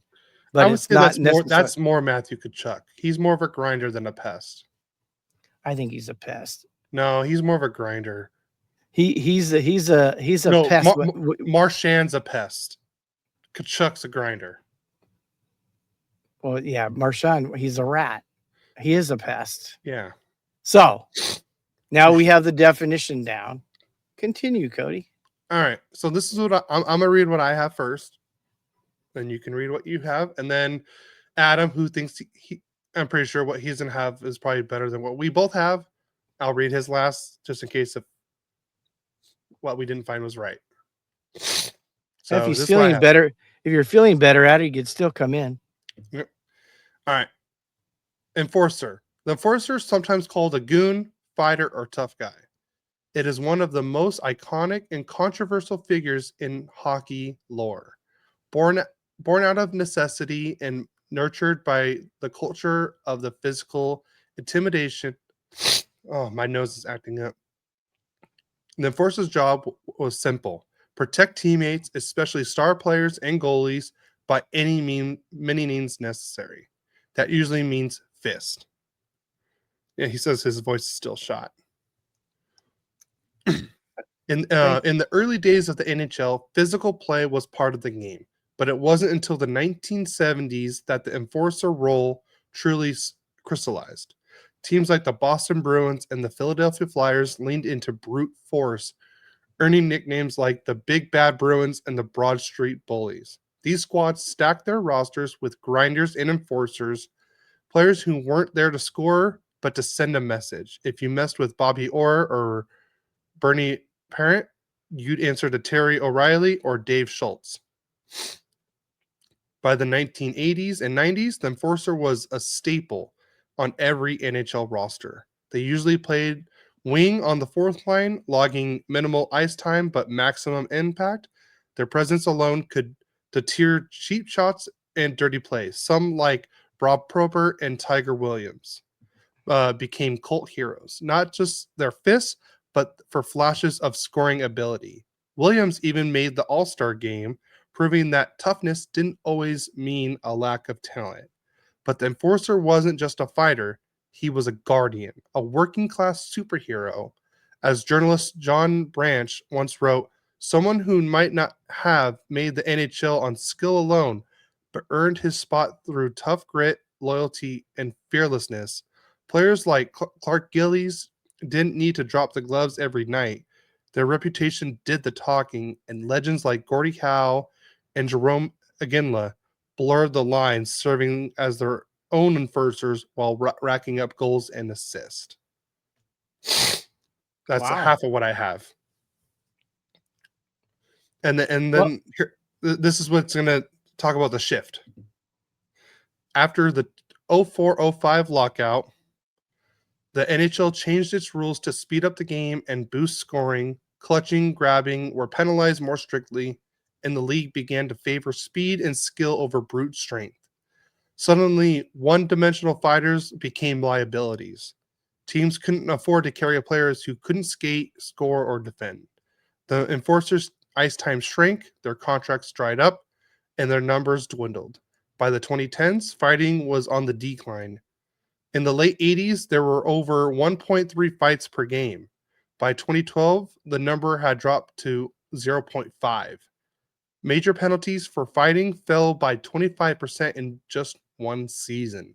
But I would it's say not that's more Matthew Tkachuk. He's more of a grinder than a pest. I think he's a pest. No, he's more of a grinder. He's a No, pest. Marchand's a pest. Tkachuk's a grinder. Well, yeah, Marchand, he's a rat. He is a pest. Yeah. So now we have the definition down. Continue, Cody. All right. So this is what I'm going to read what I have first. Then you can read what you have. And then Adam, who thinks I'm pretty sure what he's going to have is probably better than what we both have. I'll read his last just in case if what we didn't find was right. So if he's feeling better, if you're feeling better at it, you could still come in. Yep. All right. Enforcer. The enforcer is sometimes called a goon, fighter, or tough guy. It is one of the most iconic and controversial figures in hockey lore. Born out of necessity and nurtured by the culture of the physical intimidation. Oh, my nose is acting up. The enforcer's job was simple: protect teammates, especially star players and goalies, by many means necessary. That usually means fist. Yeah, he says his voice is still shot. In the early days of the NHL, physical play was part of the game, but it wasn't until the 1970s that the enforcer role truly crystallized. Teams like the Boston Bruins and the Philadelphia Flyers leaned into brute force, earning nicknames like the Big Bad Bruins and the Broad Street Bullies. These squads stacked their rosters with grinders and enforcers, players who weren't there to score, but to send a message. If you messed with Bobby Orr or Bernie Parent, you'd answer to Terry O'Reilly or Dave Schultz. By the 1980s and 90s, the enforcer was a staple on every NHL roster. They usually played wing on the fourth line, logging minimal ice time but maximum impact. Their presence alone could deter cheap shots and dirty plays. Some, like Bob Proper and Tiger Williams, became cult heroes, not just their fists, but for flashes of scoring ability. Williams even made the All-Star game, proving that toughness didn't always mean a lack of talent. But the enforcer wasn't just a fighter, he was a guardian, a working class superhero. As journalist John Branch once wrote, someone who might not have made the NHL on skill alone, but earned his spot through tough grit, loyalty, and fearlessness. Players like Clark Gillies didn't need to drop the gloves every night. Their reputation did the talking, and legends like Gordie Howe and Jerome Iginla blurred the lines, serving as their own enforcers while racking up goals and assists. That's half of what I have. And then here, this is what's going to talk about the shift. After the 04-05 lockout, the NHL changed its rules to speed up the game and boost scoring. Clutching, grabbing were penalized more strictly, and the league began to favor speed and skill over brute strength. Suddenly, one-dimensional fighters became liabilities. Teams couldn't afford to carry players who couldn't skate, score, or defend. The enforcers' ice time shrank, their contracts dried up, and their numbers dwindled. By the 2010s, fighting was on the decline. In the late 80s, there were over 1.3 fights per game. By 2012, the number had dropped to 0.5. Major penalties for fighting fell by 25% in just one season.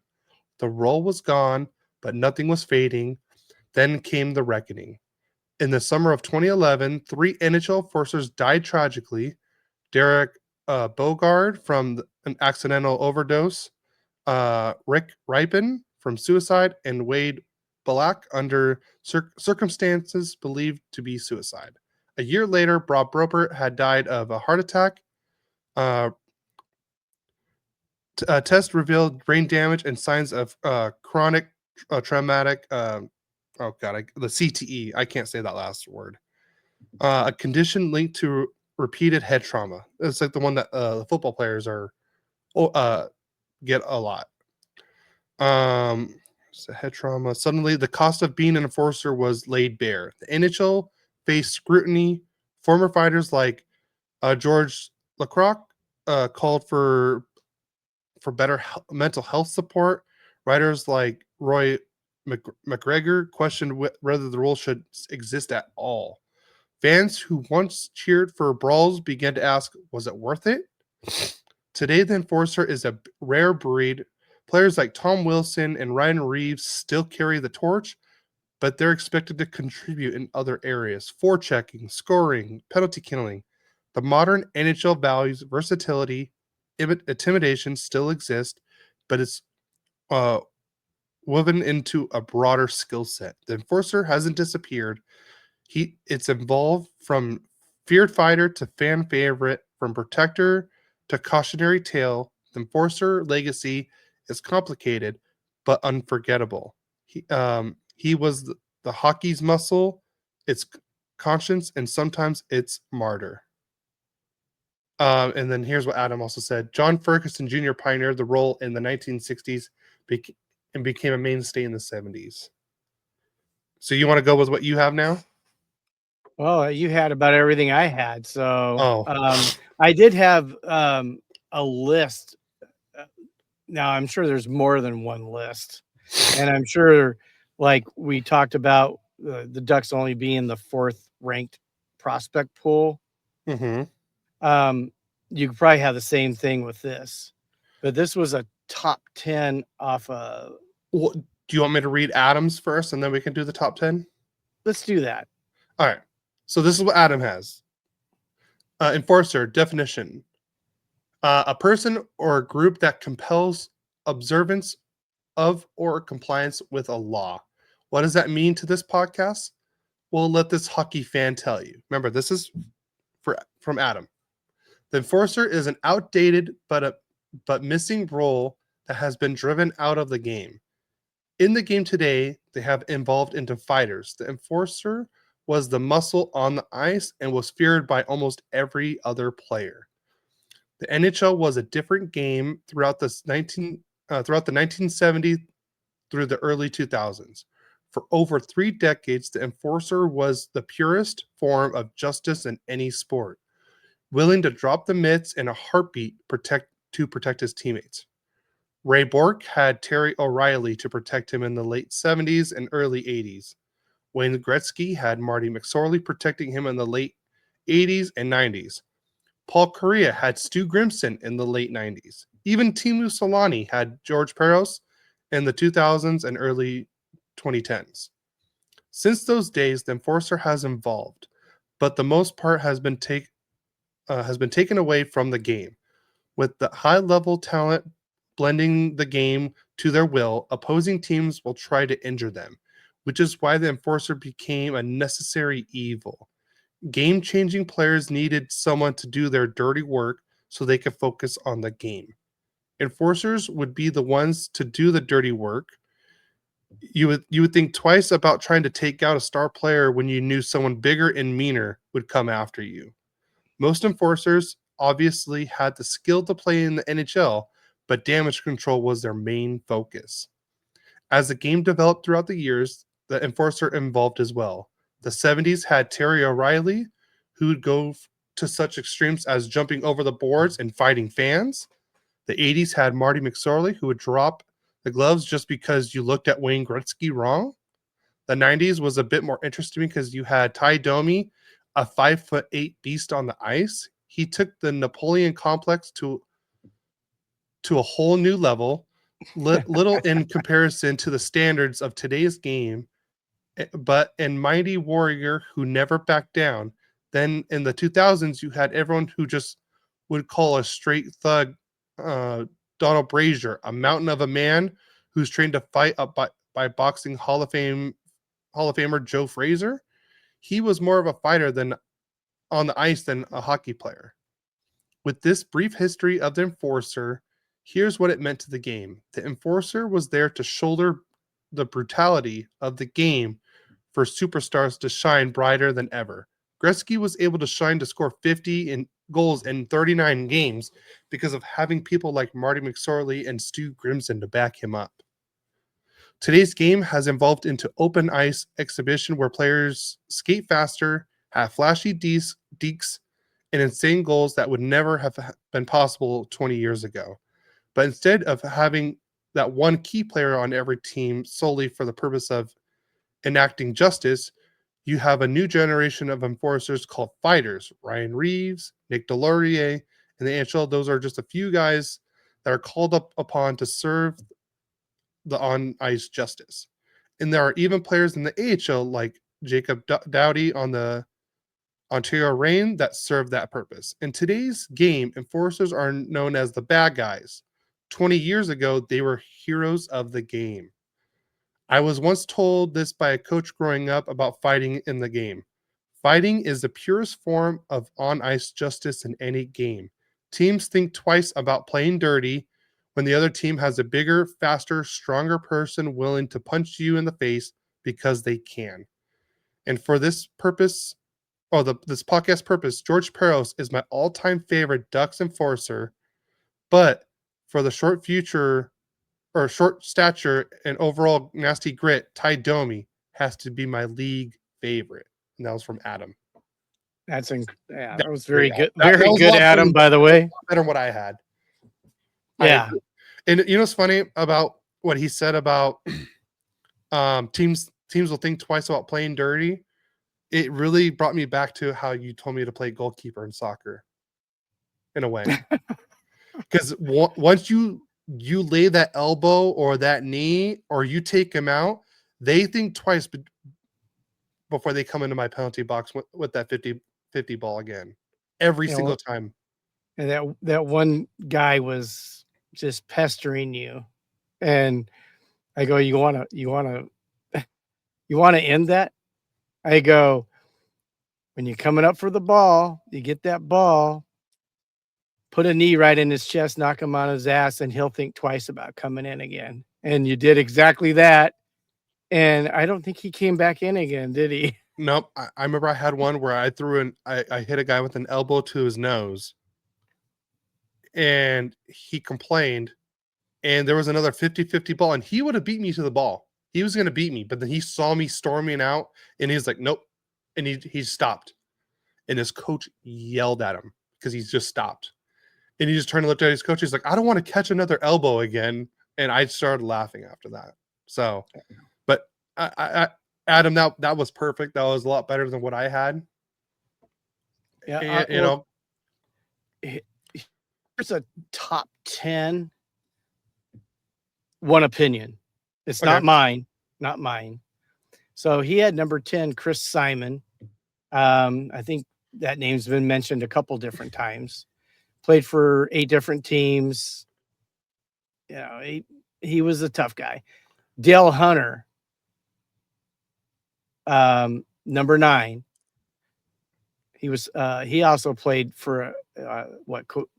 The role was gone, but nothing was fading. Then came the reckoning. In the summer of 2011, 3 NHL enforcers died tragically. Derek Bogard from an accidental overdose, Rick Ripon from suicide, and Wade Balak under circumstances believed to be suicide. A year later, Bob Roper had died of a heart attack. Test revealed brain damage and signs of chronic traumatic. The CTE. I can't say that last word. A condition linked to repeated head trauma. It's like the one that the football players get a lot. So head trauma. Suddenly, the cost of being an enforcer was laid bare. The NHL faced scrutiny. Former fighters like George Lacroix called for better mental health support. Writers like Roy McGregor questioned whether the rule should exist at all. Fans who once cheered for brawls began to ask, was it worth it? Today, the enforcer is a rare breed. Players like Tom Wilson and Ryan Reeves still carry the torch, but they're expected to contribute in other areas: forechecking, scoring, penalty killing. The modern NHL values versatility. Intimidation still exists, but it's woven into a broader skill set. The enforcer hasn't disappeared. It's evolved from feared fighter to fan favorite, from protector to cautionary tale. The enforcer legacy is complicated but unforgettable. He was the hockey's muscle, its conscience, and sometimes its martyr. And then here's what Adam also said. John Ferguson Jr. pioneered the role in the 1960s and became a mainstay in the 70s. So you want to go with what you have now? Well, you had about everything I had. So Oh, I did have a list. uh, Now I'm sure there's more than one list, and I'm sure, like we talked about, the Ducks only being the fourth ranked prospect pool. mm-hmm. Um, you could probably have the same thing with this, but this was a top 10 off of. Well, do you want me to read Adam's first, and then we can do the top 10? Let's do that. All right. So this is what Adam has. Enforcer definition: a person or a group that compels observance of or compliance with a law. What does that mean to this podcast? We'll let this hockey fan tell you. Remember, this is from Adam. The enforcer is an outdated but missing role that has been driven out of the game. In the game today, they have evolved into fighters. The enforcer was the muscle on the ice and was feared by almost every other player. The NHL was a different game throughout the 1970s through the early 2000s. For over 3 decades, the enforcer was the purest form of justice in any sport, willing to drop the mitts in a heartbeat to protect his teammates. Ray Bork had Terry O'Reilly to protect him in the late 70s and early 80s. Wayne Gretzky had Marty McSorley protecting him in the late 80s and 90s. Paul Kariya had Stu Grimson in the late 90s. Even Timu Solani had George Peros in the 2000s and early 2010s. Since those days, the enforcer has evolved, but the most part has been taken away from the game. With the high level talent blending the game to their will, opposing teams will try to injure them, which is why the enforcer became a necessary evil. Game changing players needed someone to do their dirty work so they could focus on the game. Enforcers would be the ones to do the dirty work. You would think twice about trying to take out a star player when you knew someone bigger and meaner would come after you. Most enforcers obviously had the skill to play in the NHL, but damage control was their main focus. As the game developed throughout the years, the enforcer evolved as well. The 70s had Terry O'Reilly, who would go to such extremes as jumping over the boards and fighting fans. The 80s had Marty McSorley, who would drop the gloves just because you looked at Wayne Gretzky wrong. The 90s was a bit more interesting because you had Ty Domi, a 5'8" beast on the ice. He took the Napoleon complex to a whole new level, little in comparison to the standards of today's game, but in Mighty Warrior who never backed down. Then in the 2000s, you had everyone who just would call a straight thug uh, Donald Brazier, a mountain of a man who's trained to fight up by boxing Hall of Famer Joe Frazier. He was more of a fighter than on the ice than a hockey player. With this brief history of the enforcer, here's what it meant to the game. The enforcer was there to shoulder the brutality of the game for superstars to shine brighter than ever. Gretzky was able to shine to score 50 goals in 39 games because of having people like Marty McSorley and Stu Grimson to back him up. Today's game has evolved into open ice exhibition where players skate faster, have flashy dekes, and insane goals that would never have been possible 20 years ago. But instead of having that one key player on every team solely for the purpose of enacting justice, you have a new generation of enforcers called fighters. Ryan Reeves, Nick Delorier, and the NHL. Those are just a few guys that are called upon to serve the on ice justice. And there are even players in the AHL like Jacob Doughty on the Ontario Reign that serve that purpose. In today's game, enforcers are known as the bad guys. 20 years ago, they were heroes of the game. I was once told this by a coach growing up about fighting in the game. Fighting is the purest form of on ice justice in any game. Teams think twice about playing dirty when the other team has a bigger, faster, stronger person willing to punch you in the face because they can. And for this purpose, this podcast purpose, George Peros is my all-time favorite Ducks enforcer, but for the short stature and overall nasty grit, Ty Domi has to be my league favorite. And that was from Adam. that was very good. That Very was a good, lot Adam, by the way. better than what I had. Yeah. And you know what's funny about what he said about teams will think twice about playing dirty? It really brought me back to how you told me to play goalkeeper in soccer, in a way. Because once you lay that elbow or that knee or you take him out, they think twice before they come into my penalty box with that 50 ball again. Every single time. And that one guy was just pestering you. And I go, you want to end that? I go, when you're coming up for the ball, you get that ball, put a knee right in his chest, knock him on his ass, and he'll think twice about coming in again. And you did exactly that. And I don't think he came back in again, did he? Nope. I remember I had one where I hit a guy with an elbow to his nose, and he complained, and there was another 50-50 ball, and he would have beat me to the ball. He was going to beat me, but then he saw me storming out, and he's like, nope. And he stopped. And his coach yelled at him because he's just stopped. And he just turned and looked at his coach. He's like, I don't want to catch another elbow again. And I started laughing after that. So, but Adam, that was perfect. That was a lot better than what I had. Yeah. You know, here's a top 10. One opinion. It's not mine. Not mine. So he had number 10, Chris Simon. I think that name's been mentioned a couple different times. Played for 8 different teams. You know, he was a tough guy. Dale Hunter, number 9. He was. He also played for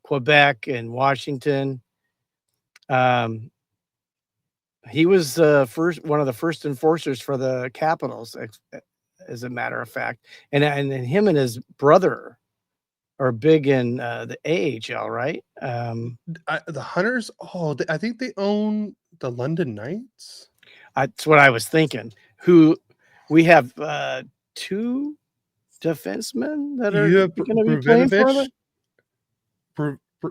Quebec and Washington. He was one of the first enforcers for the Capitals, as a matter of fact, and him and his brother are big in the AHL, right? the Hunters. Oh, I think they own the London Knights. That's what I was thinking. Who we have 2 defensemen that are going to be playing for them.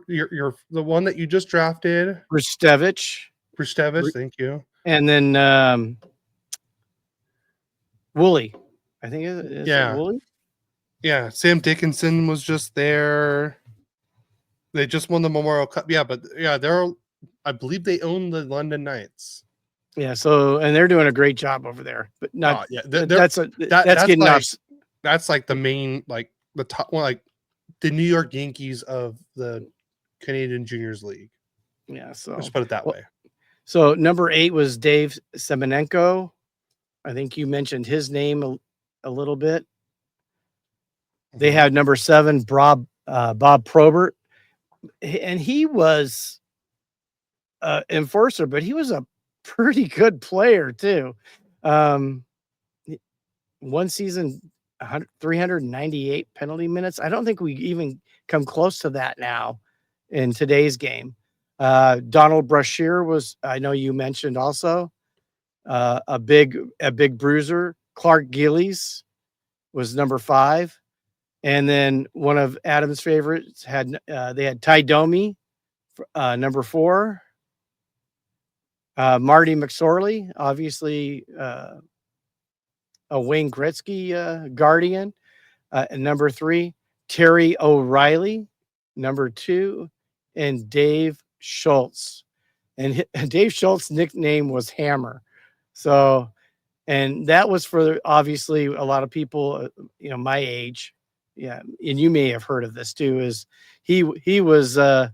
You're the one that you just drafted, Brustevich, thank you. And then Woolley. I think is it Woolley? Yeah, Sam Dickinson was just there. They just won the Memorial Cup. Yeah, but yeah, I believe they own the London Knights. Yeah, so and they're doing a great job over there. But not that's getting like, off. That's like the main, like the top one, like the New York Yankees of the Canadian Juniors League. Yeah, so let's put it that way. So number 8 was Dave Semenenko. I think you mentioned his name a little bit. They had number 7, Bob Probert, and he was an enforcer, but he was a pretty good player too. One season, 398 penalty minutes. I don't think we even come close to that now in today's game. Donald Brashear was, I know you mentioned also, a big bruiser. Clark Gillies was number 5. And then one of Adam's favorites they had Ty Domi, number 4. Marty McSorley, obviously a Wayne Gretzky guardian. And number 3, Terry O'Reilly, number 2, and Dave Schultz. And Dave Schultz's nickname was Hammer. So, and that was for obviously a lot of people, my age. Yeah, and you may have heard of this too. Is he was the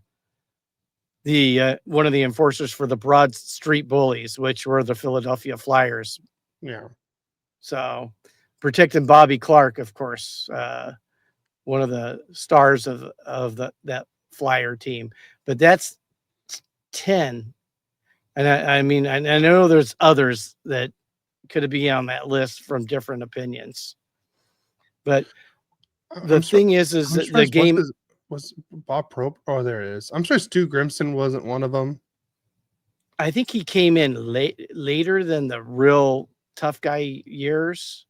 one of the enforcers for the Broad Street Bullies, which were the Philadelphia Flyers. Yeah. So protecting Bobby Clark, of course, one of the stars of that Flyer team. But that's 10. And I mean, I know there's others that could be on that list from different opinions. But the thing is that the game was Bob Probe. Oh, there it is. I'm sure Stu Grimson wasn't one of them. I think he came in later than the real tough guy years.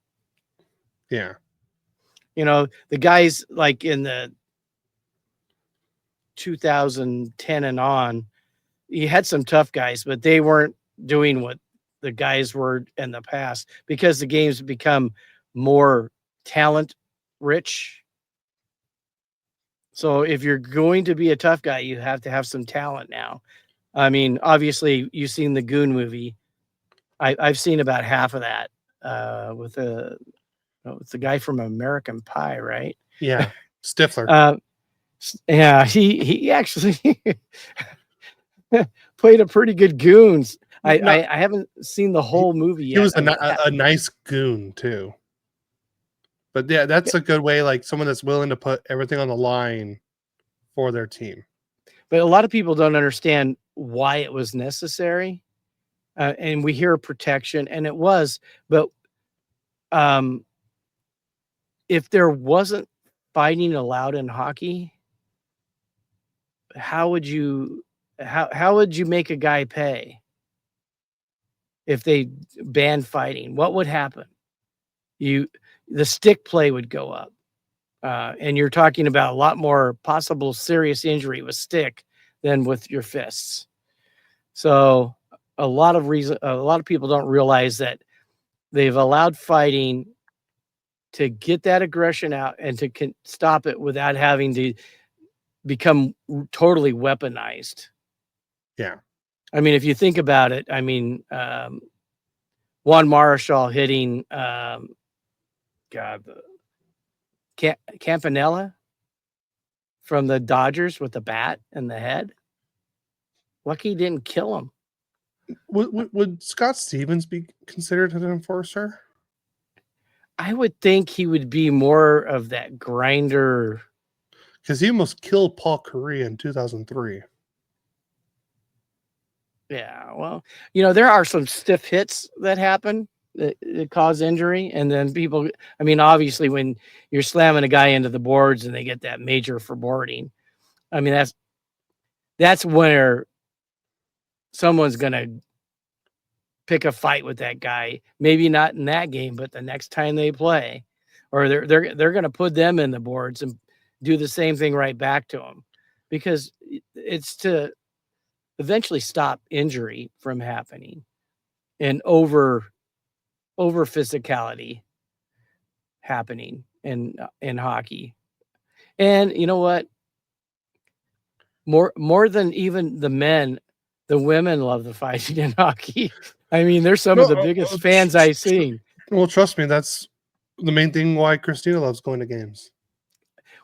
Yeah. You know, the guys like in the 2010 and on, you had some tough guys, but they weren't doing what the guys were in the past because the game's become more talent rich. So if you're going to be a tough guy, you have to have some talent now. I mean, obviously, you've seen the Goon movie. I've seen about half of that with the guy from American Pie, right? Yeah, Stifler. Uh, yeah, he actually played a pretty good goons. No, I haven't seen the he, whole movie he yet. was a nice goon too. But yeah, that's a good way, like someone that's willing to put everything on the line for their team. But a lot of people don't understand why it was necessary. And we hear protection, and it was, but um, if there wasn't fighting allowed in hockey, how would you how would you make a guy pay if they banned fighting? What would happen? You the stick play would go up. And you're talking about a lot more possible serious injury with stick than with your fists. So a lot of people don't realize that they've allowed fighting to get that aggression out and to stop it without having to become totally weaponized. Yeah. I mean, if you think about it, I mean, Juan Marichal hitting God, Campanella from the Dodgers with the bat in the head. Lucky he didn't kill him. Would Scott Stevens be considered an enforcer? I would think he would be more of that grinder. Because he almost killed Paul Correa in 2003. Yeah, well, there are some stiff hits that happen that cause injury, and then people. I mean, obviously, when you're slamming a guy into the boards and they get that major for boarding, I mean that's where someone's gonna pick a fight with that guy. Maybe not in that game, but the next time they play, or they're gonna put them in the boards and do the same thing right back to them, because it's to eventually stop injury from happening and over physicality happening in hockey. And you know what? More than even the men, the women love the fighting in hockey. I mean, they're some of the biggest fans I've seen. Well, trust me, that's the main thing why Christina loves going to games.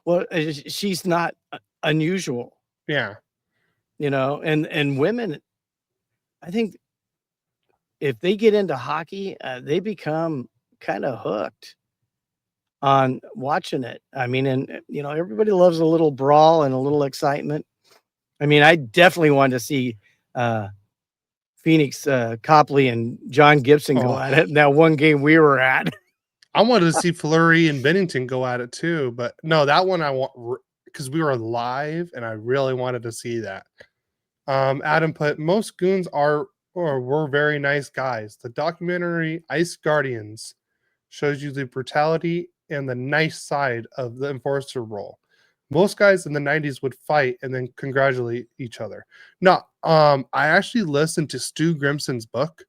Well, she's not unusual. Yeah. And women, I think if they get into hockey, they become kind of hooked on watching it. I mean, and everybody loves a little brawl and a little excitement. I mean, I definitely wanted to see Phoenix Copley and John Gibson go at it in that one game we were at. I wanted to see Fleury and Bennington go at it too, but no, that one I want because we were live and I really wanted to see that. Adam put most goons are or were very nice guys. The documentary Ice Guardians shows you the brutality and the nice side of the enforcer role. Most guys in the 90s would fight and then congratulate each other. No, I actually listened to Stu Grimson's book,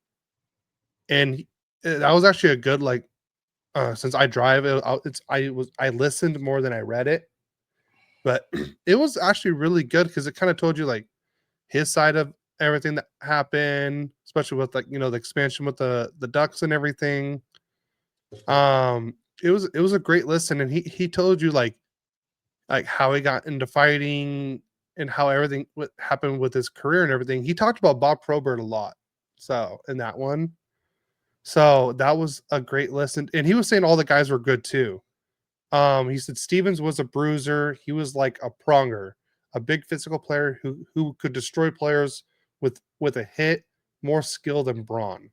and that was actually a good since I drive I listened more than I read it, but it was actually really good because it kind of told you like his side of everything that happened, especially with the expansion with the Ducks and everything. It was a great listen, and he told you like how he got into fighting and how everything happened with his career and everything. He talked about Bob Probert a lot, so in that one, so that was a great listen, and he was saying all the guys were good too. He said Stevens was a bruiser. He was like a pronger, a big physical player who could destroy players with a hit, more skill than Braun.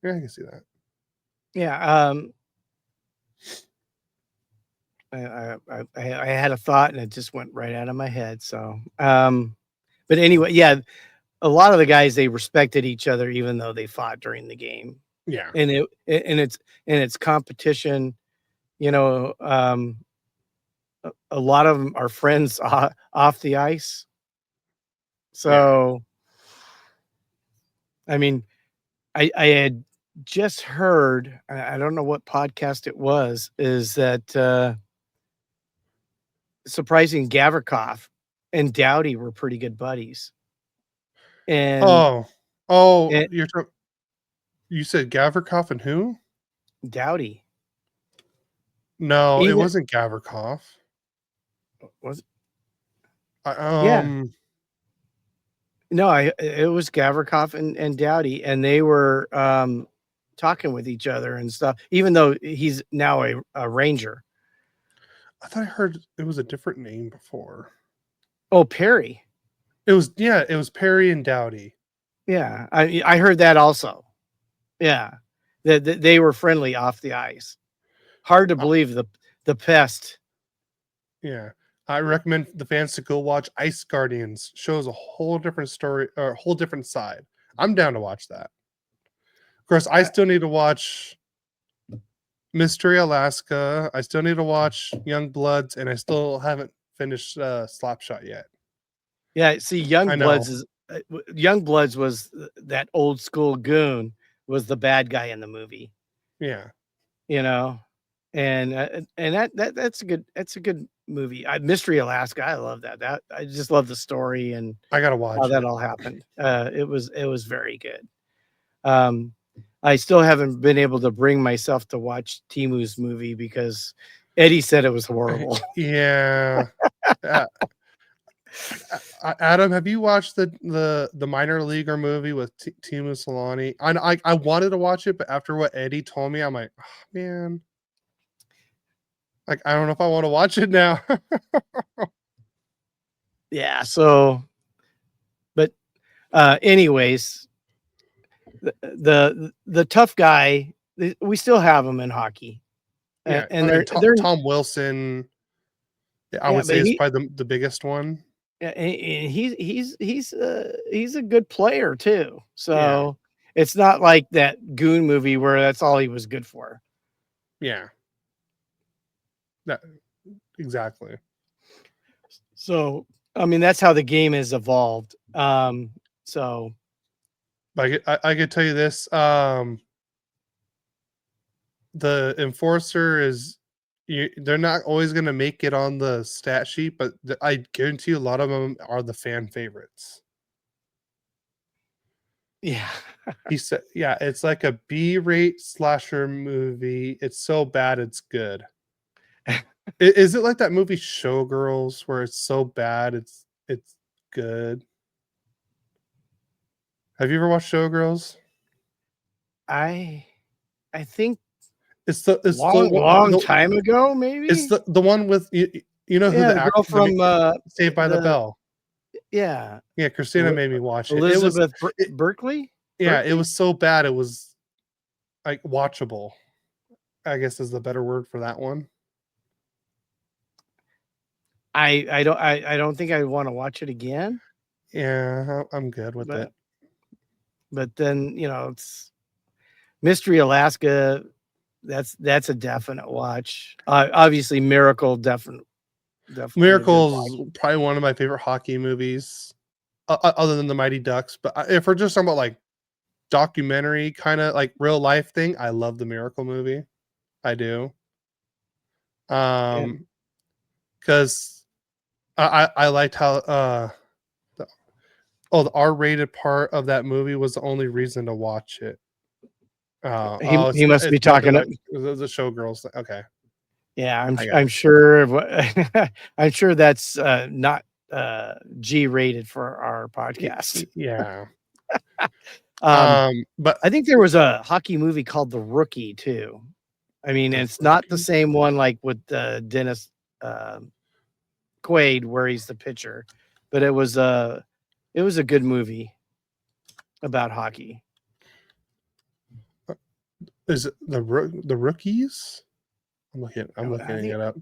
Yeah, I can see that. Yeah. I had a thought and it just went right out of my head. So, but anyway, yeah, a lot of the guys, they respected each other even though they fought during the game. Yeah, And it's competition. you know, a lot of them are friends off the ice. Yeah. So, I mean, I had just heard, I don't know what podcast it was, is that surprising Gavrikov and Dowdy were pretty good buddies. And, Oh. Oh, and you said Gavrikov and who? Dowdy, No, it even wasn't Gavrikov. was I, yeah. No, it was Gavrikov and Dowdy, and they were talking with each other and stuff. Even though he's now a Ranger. I thought I heard it was a different name before. Oh, Perry. It was Perry and Dowdy. Yeah, I heard that also. Yeah, that they were friendly off the ice. Hard to Uh, believe the pest. yeah. I recommend the fans to go watch Ice Guardians. Shows a whole different story or a whole different side. I'm down to watch that. Of course, I still need to watch Mystery Alaska. I still need to watch Young Bloods, and I still haven't finished Slapshot yet. Yeah, see, I know. Young Bloods was that old school goon was the bad guy in the movie. Yeah. You know, and that's a good movie. Mystery Alaska, I love that. That I just love the story and I gotta how watch that it. all happened. It was very good. Um, I still haven't been able to bring myself to watch Timu's movie because Eddie said it was horrible. Yeah. Uh, Adam, have you watched the minor leaguer movie with Timu Solani? I wanted to watch it, but after what Eddie told me, I'm like, oh, man, like I don't know if I want to watch it now. Yeah, so but anyways, the tough guy, we still have him in hockey. Yeah, I And mean they're Tom Wilson, I yeah, would but say is probably the biggest one. yeah, and he's a good player too. Yeah, So it's not like that Goon movie where that's all he was good for. yeah, that, exactly. So I mean that's how the game has evolved. So But I could tell you this: the enforcer is they're not always going to make it on the stat sheet, but I guarantee you a lot of them are the fan favorites. yeah. He said, "Yeah, it's like a B-rate slasher movie. It's so bad, it's good." Is it like that movie Showgirls, where it's so bad, it's good? Have you ever watched Showgirls? I I think It's the long time ago, it's maybe. the one with you know who Yeah, the the actor girl from Saved by the the Bell. yeah, Yeah, Christina Eli- made me watch it. Elizabeth It, Berkeley. yeah, it Berkeley. was so bad it was like watchable. I guess is the better word for that one. I don't think I want to watch it again. Yeah, I'm good with it. But then it's Mystery Alaska. That's a definite watch. Obviously, Miracle definitely a good Miracle's watch. probably one of my favorite hockey movies, other than the Mighty Ducks. But if we're just talking about like documentary kind of like real life thing, I love the Miracle movie. I do. And Because I liked how the, the R-rated part of that movie was the only reason to watch it. he must be it's not talking. the Showgirls. Okay, Yeah, I got I'm it. sure. I'm sure that's not G rated for our podcast. Yeah. Um, But I think there was a hockey movie called The Rookie too. I mean, the it's not the rookie. same one like with Dennis Quaid, where he's the pitcher, but it was a good movie about hockey. Is it the rookies? I'm I looking think it up.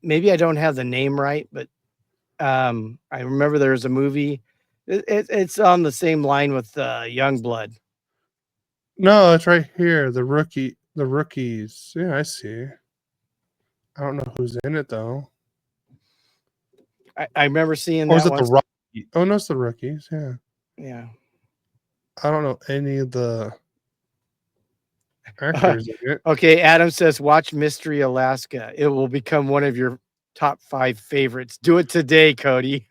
maybe I don't have the name right, but I remember there was a movie. It's on the same line with Young Blood. No, it's right here. The rookie. The Rookies. Yeah, I see. I don't know who's in it though. I remember seeing Or is that it one. the Rookies? Oh no, it's the Rookies. Yeah. Yeah. I don't know any of the actors in it. Okay, Adam says watch Mystery Alaska. It will become one of your top 5 favorites. Do it today, Cody.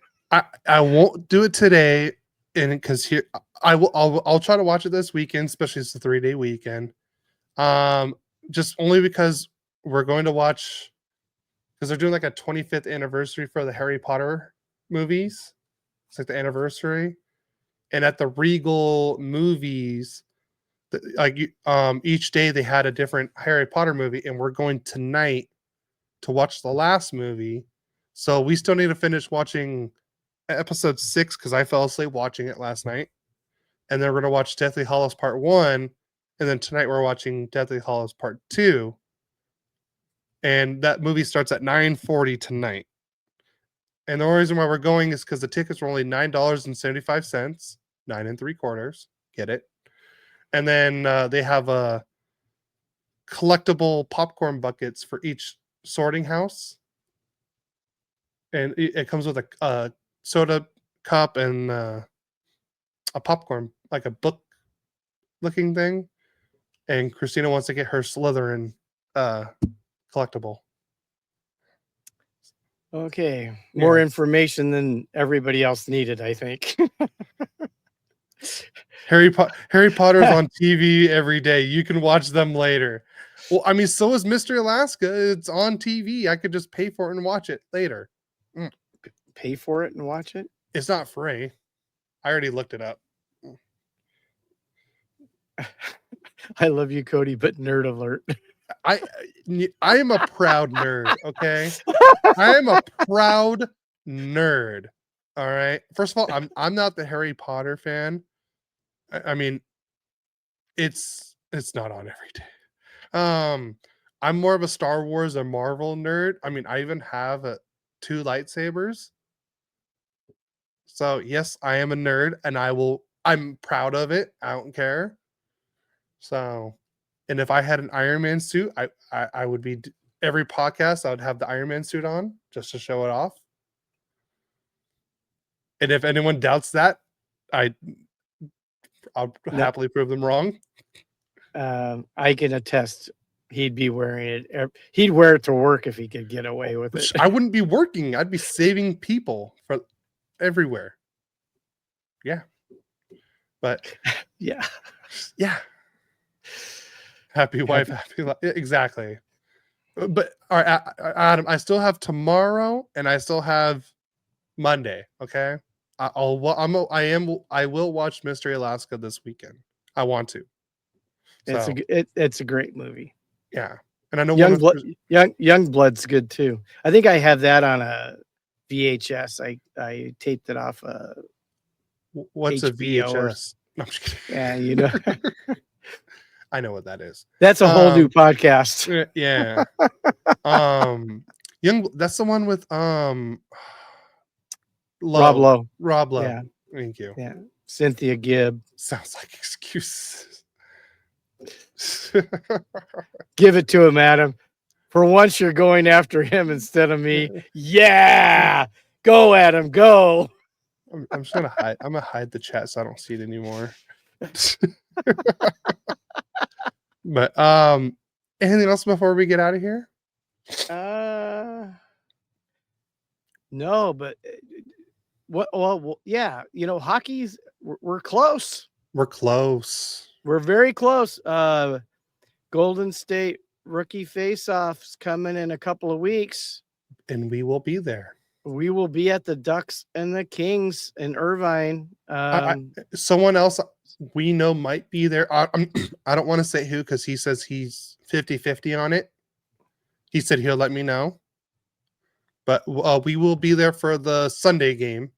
I won't do it today, and because here I'll try to watch it this weekend, especially it's a 3-day weekend. Just only because we're going to watch, because they're doing like a 25th anniversary for the Harry Potter movies. It's like the anniversary, and at the Regal movies, each day they had a different Harry Potter movie, and we're going tonight to watch the last movie. So we still need to finish watching episode 6 because I fell asleep watching it last night. And then we're going to watch Deathly Hallows Part 1. And then tonight we're watching Deathly Hallows Part 2. And that movie starts at 9:40 tonight. And the only reason why we're going is because the tickets were only $9.75, 9 3/4. Get it? And then they have collectible popcorn buckets for each sorting house. And it comes with a soda cup and a popcorn, like a book looking thing. And Christina wants to get her Slytherin collectible. Okay, more information than everybody else needed, I think. Harry Potter's on TV every day. You can watch them later. Well, I mean, so is Mystery Alaska. It's on TV. I could just pay for it and watch it later. Pay for it and watch it? It's not free. I already looked it up. I love you, Cody, but nerd alert. I am a proud nerd, okay? I am a proud nerd. All right. First of all, I'm not the Harry Potter fan. I mean, it's not on every day. I'm more of a Star Wars or Marvel nerd. I mean, I even have 2 lightsabers. So yes, I am a nerd, and I'm proud of it. I don't care. So, and if I had an Iron Man suit, I would be every podcast I would have the Iron Man suit on just to show it off. And if anyone doubts that, I'll happily prove them wrong. I can attest he'd be wearing it. He'd wear it to work if he could get away with it. I wouldn't be working. I'd be saving people for everywhere. Yeah. But yeah. Happy wife, happy life. Exactly. But all right, Adam, I still have tomorrow and I still have Monday. Okay. I will watch Mystery Alaska this weekend. I want to. So, it's a great movie. Yeah. And I know Young Blood's good too. I think I have that on a VHS. I taped it off what's HBO a VHS? No, I'm just kidding. Yeah, you know. I know what that is. That's a whole new podcast. Yeah. That's the one with Rob Lowe. Rob Lowe. Yeah. Thank you. Yeah. Cynthia Gibb. Sounds like excuses. Give it to him, Adam. For once, you're going after him instead of me. Yeah. Go, Adam. Go. I'm just gonna hide. I'm gonna hide the chat so I don't see it anymore. But anything else before we get out of here? No, but what? Well, yeah. You know, hockey's we're close. We're close. We're very close. Golden State rookie face-offs coming in a couple of weeks, and we will be there. We will be at the Ducks and the Kings in Irvine. Someone else we know might be there. I don't want to say who because he says he's 50-50 on it. He said he'll let me know. But we will be there for the Sunday game.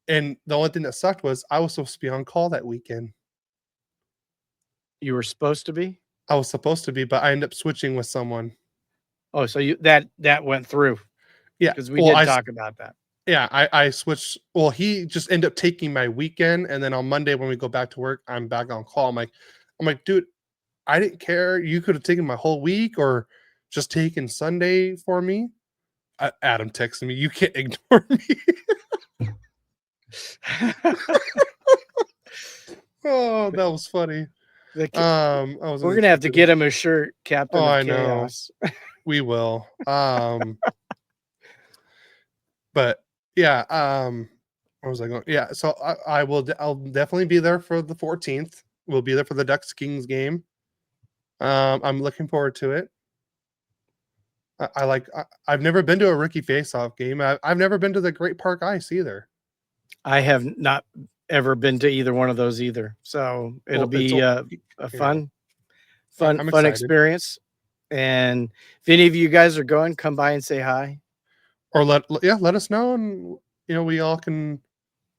And the only thing that sucked was I was supposed to be on call that weekend. You were supposed to be? I was supposed to be, but I ended up switching with someone. Oh, so that went through. Yeah. Because we did talk about that. Yeah, I switched. Well, he just ended up taking my weekend. And then on Monday when we go back to work, I'm back on call. I'm like, dude, I didn't care. You could have taken my whole week or just taken Sunday for me. Adam texted me, you can't ignore me. Oh, that was funny. I was We're gonna have to get him a shirt, Captain of Chaos. We will. But yeah, what was I going? Yeah, so I'll definitely be there for the 14th. We'll be there for the Ducks Kings game. I'm looking forward to it. I've never been to a rookie face-off game. I've never been to the Great Park Ice either. I have not ever been to either one of those either. So it'll be a fun experience. And if any of you guys are going, come by and say hi. Or let us know, and we all can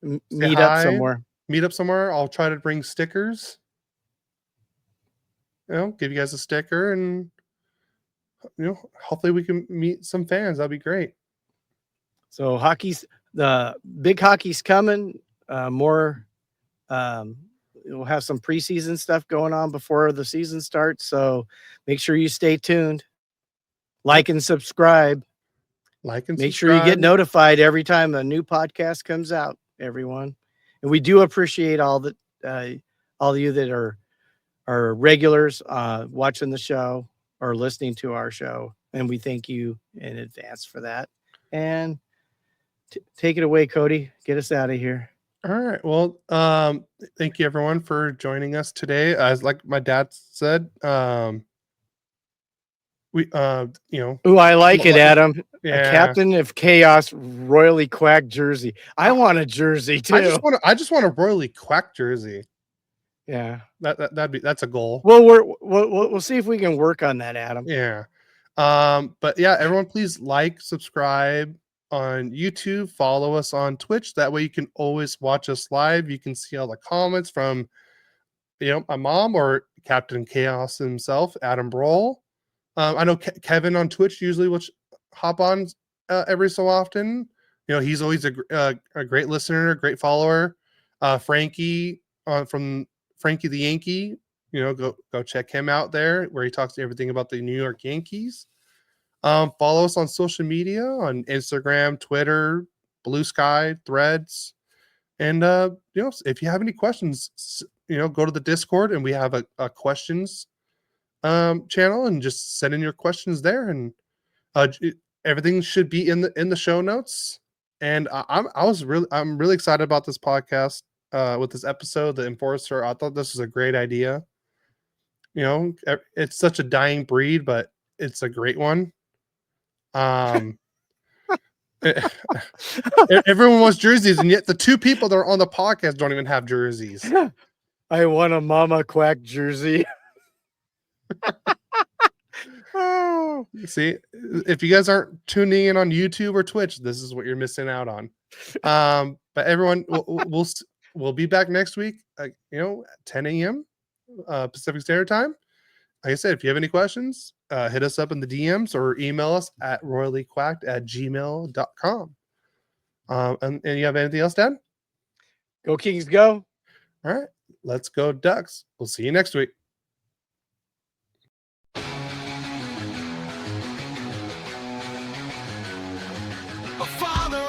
meet up somewhere. Meet up somewhere. I'll try to bring stickers. Give you guys a sticker, and hopefully we can meet some fans. That'd be great. So the big hockey's coming. More we'll have some preseason stuff going on before the season starts. So make sure you stay tuned. Like and subscribe. Make sure you get notified every time a new podcast comes out, everyone. And we do appreciate all of you that are regulars watching the show or listening to our show. And we thank you in advance for that. And take it away, Cody. Get us out of here. All right. Well, thank you everyone for joining us today. As like my dad said, we Oh, I like it, Adam. Yeah. A Captain of Chaos Royally Quacked jersey. I want a jersey too. I just want a Royally Quacked jersey. Yeah. That's a goal. Well, we'll see if we can work on that, Adam. Yeah. But yeah, everyone please subscribe on YouTube, follow us on Twitch. That way you can always watch us live. You can see all the comments from my mom or Captain Chaos himself, Adam Broll. I know Kevin on Twitch usually will hop on every so often. He's always a great listener, a great follower. Frankie from Frankie the Yankee, go check him out there where he talks everything about the New York Yankees. Follow us on social media on Instagram, Twitter, Blue Sky, Threads. And if you have any questions, go to the Discord, and we have a questions channel, and just send in your questions there, and everything should be in the show notes. And I'm really excited about this podcast with this episode, the Enforcer. I thought this was a great idea. It's such a dying breed, but it's a great one. Everyone wants jerseys, and yet the two people that are on the podcast don't even have jerseys. I want a Mama Quack jersey. See, if you guys aren't tuning in on YouTube or Twitch, this is what you're missing out on. But everyone, we'll be back next week, 10 a.m. Pacific Standard Time. Like I said, if you have any questions, hit us up in the DMs or email us at royallyquacked@gmail.com. And you have anything else, Dad? Go Kings, go. All right, let's go Ducks. We'll see you next week. A father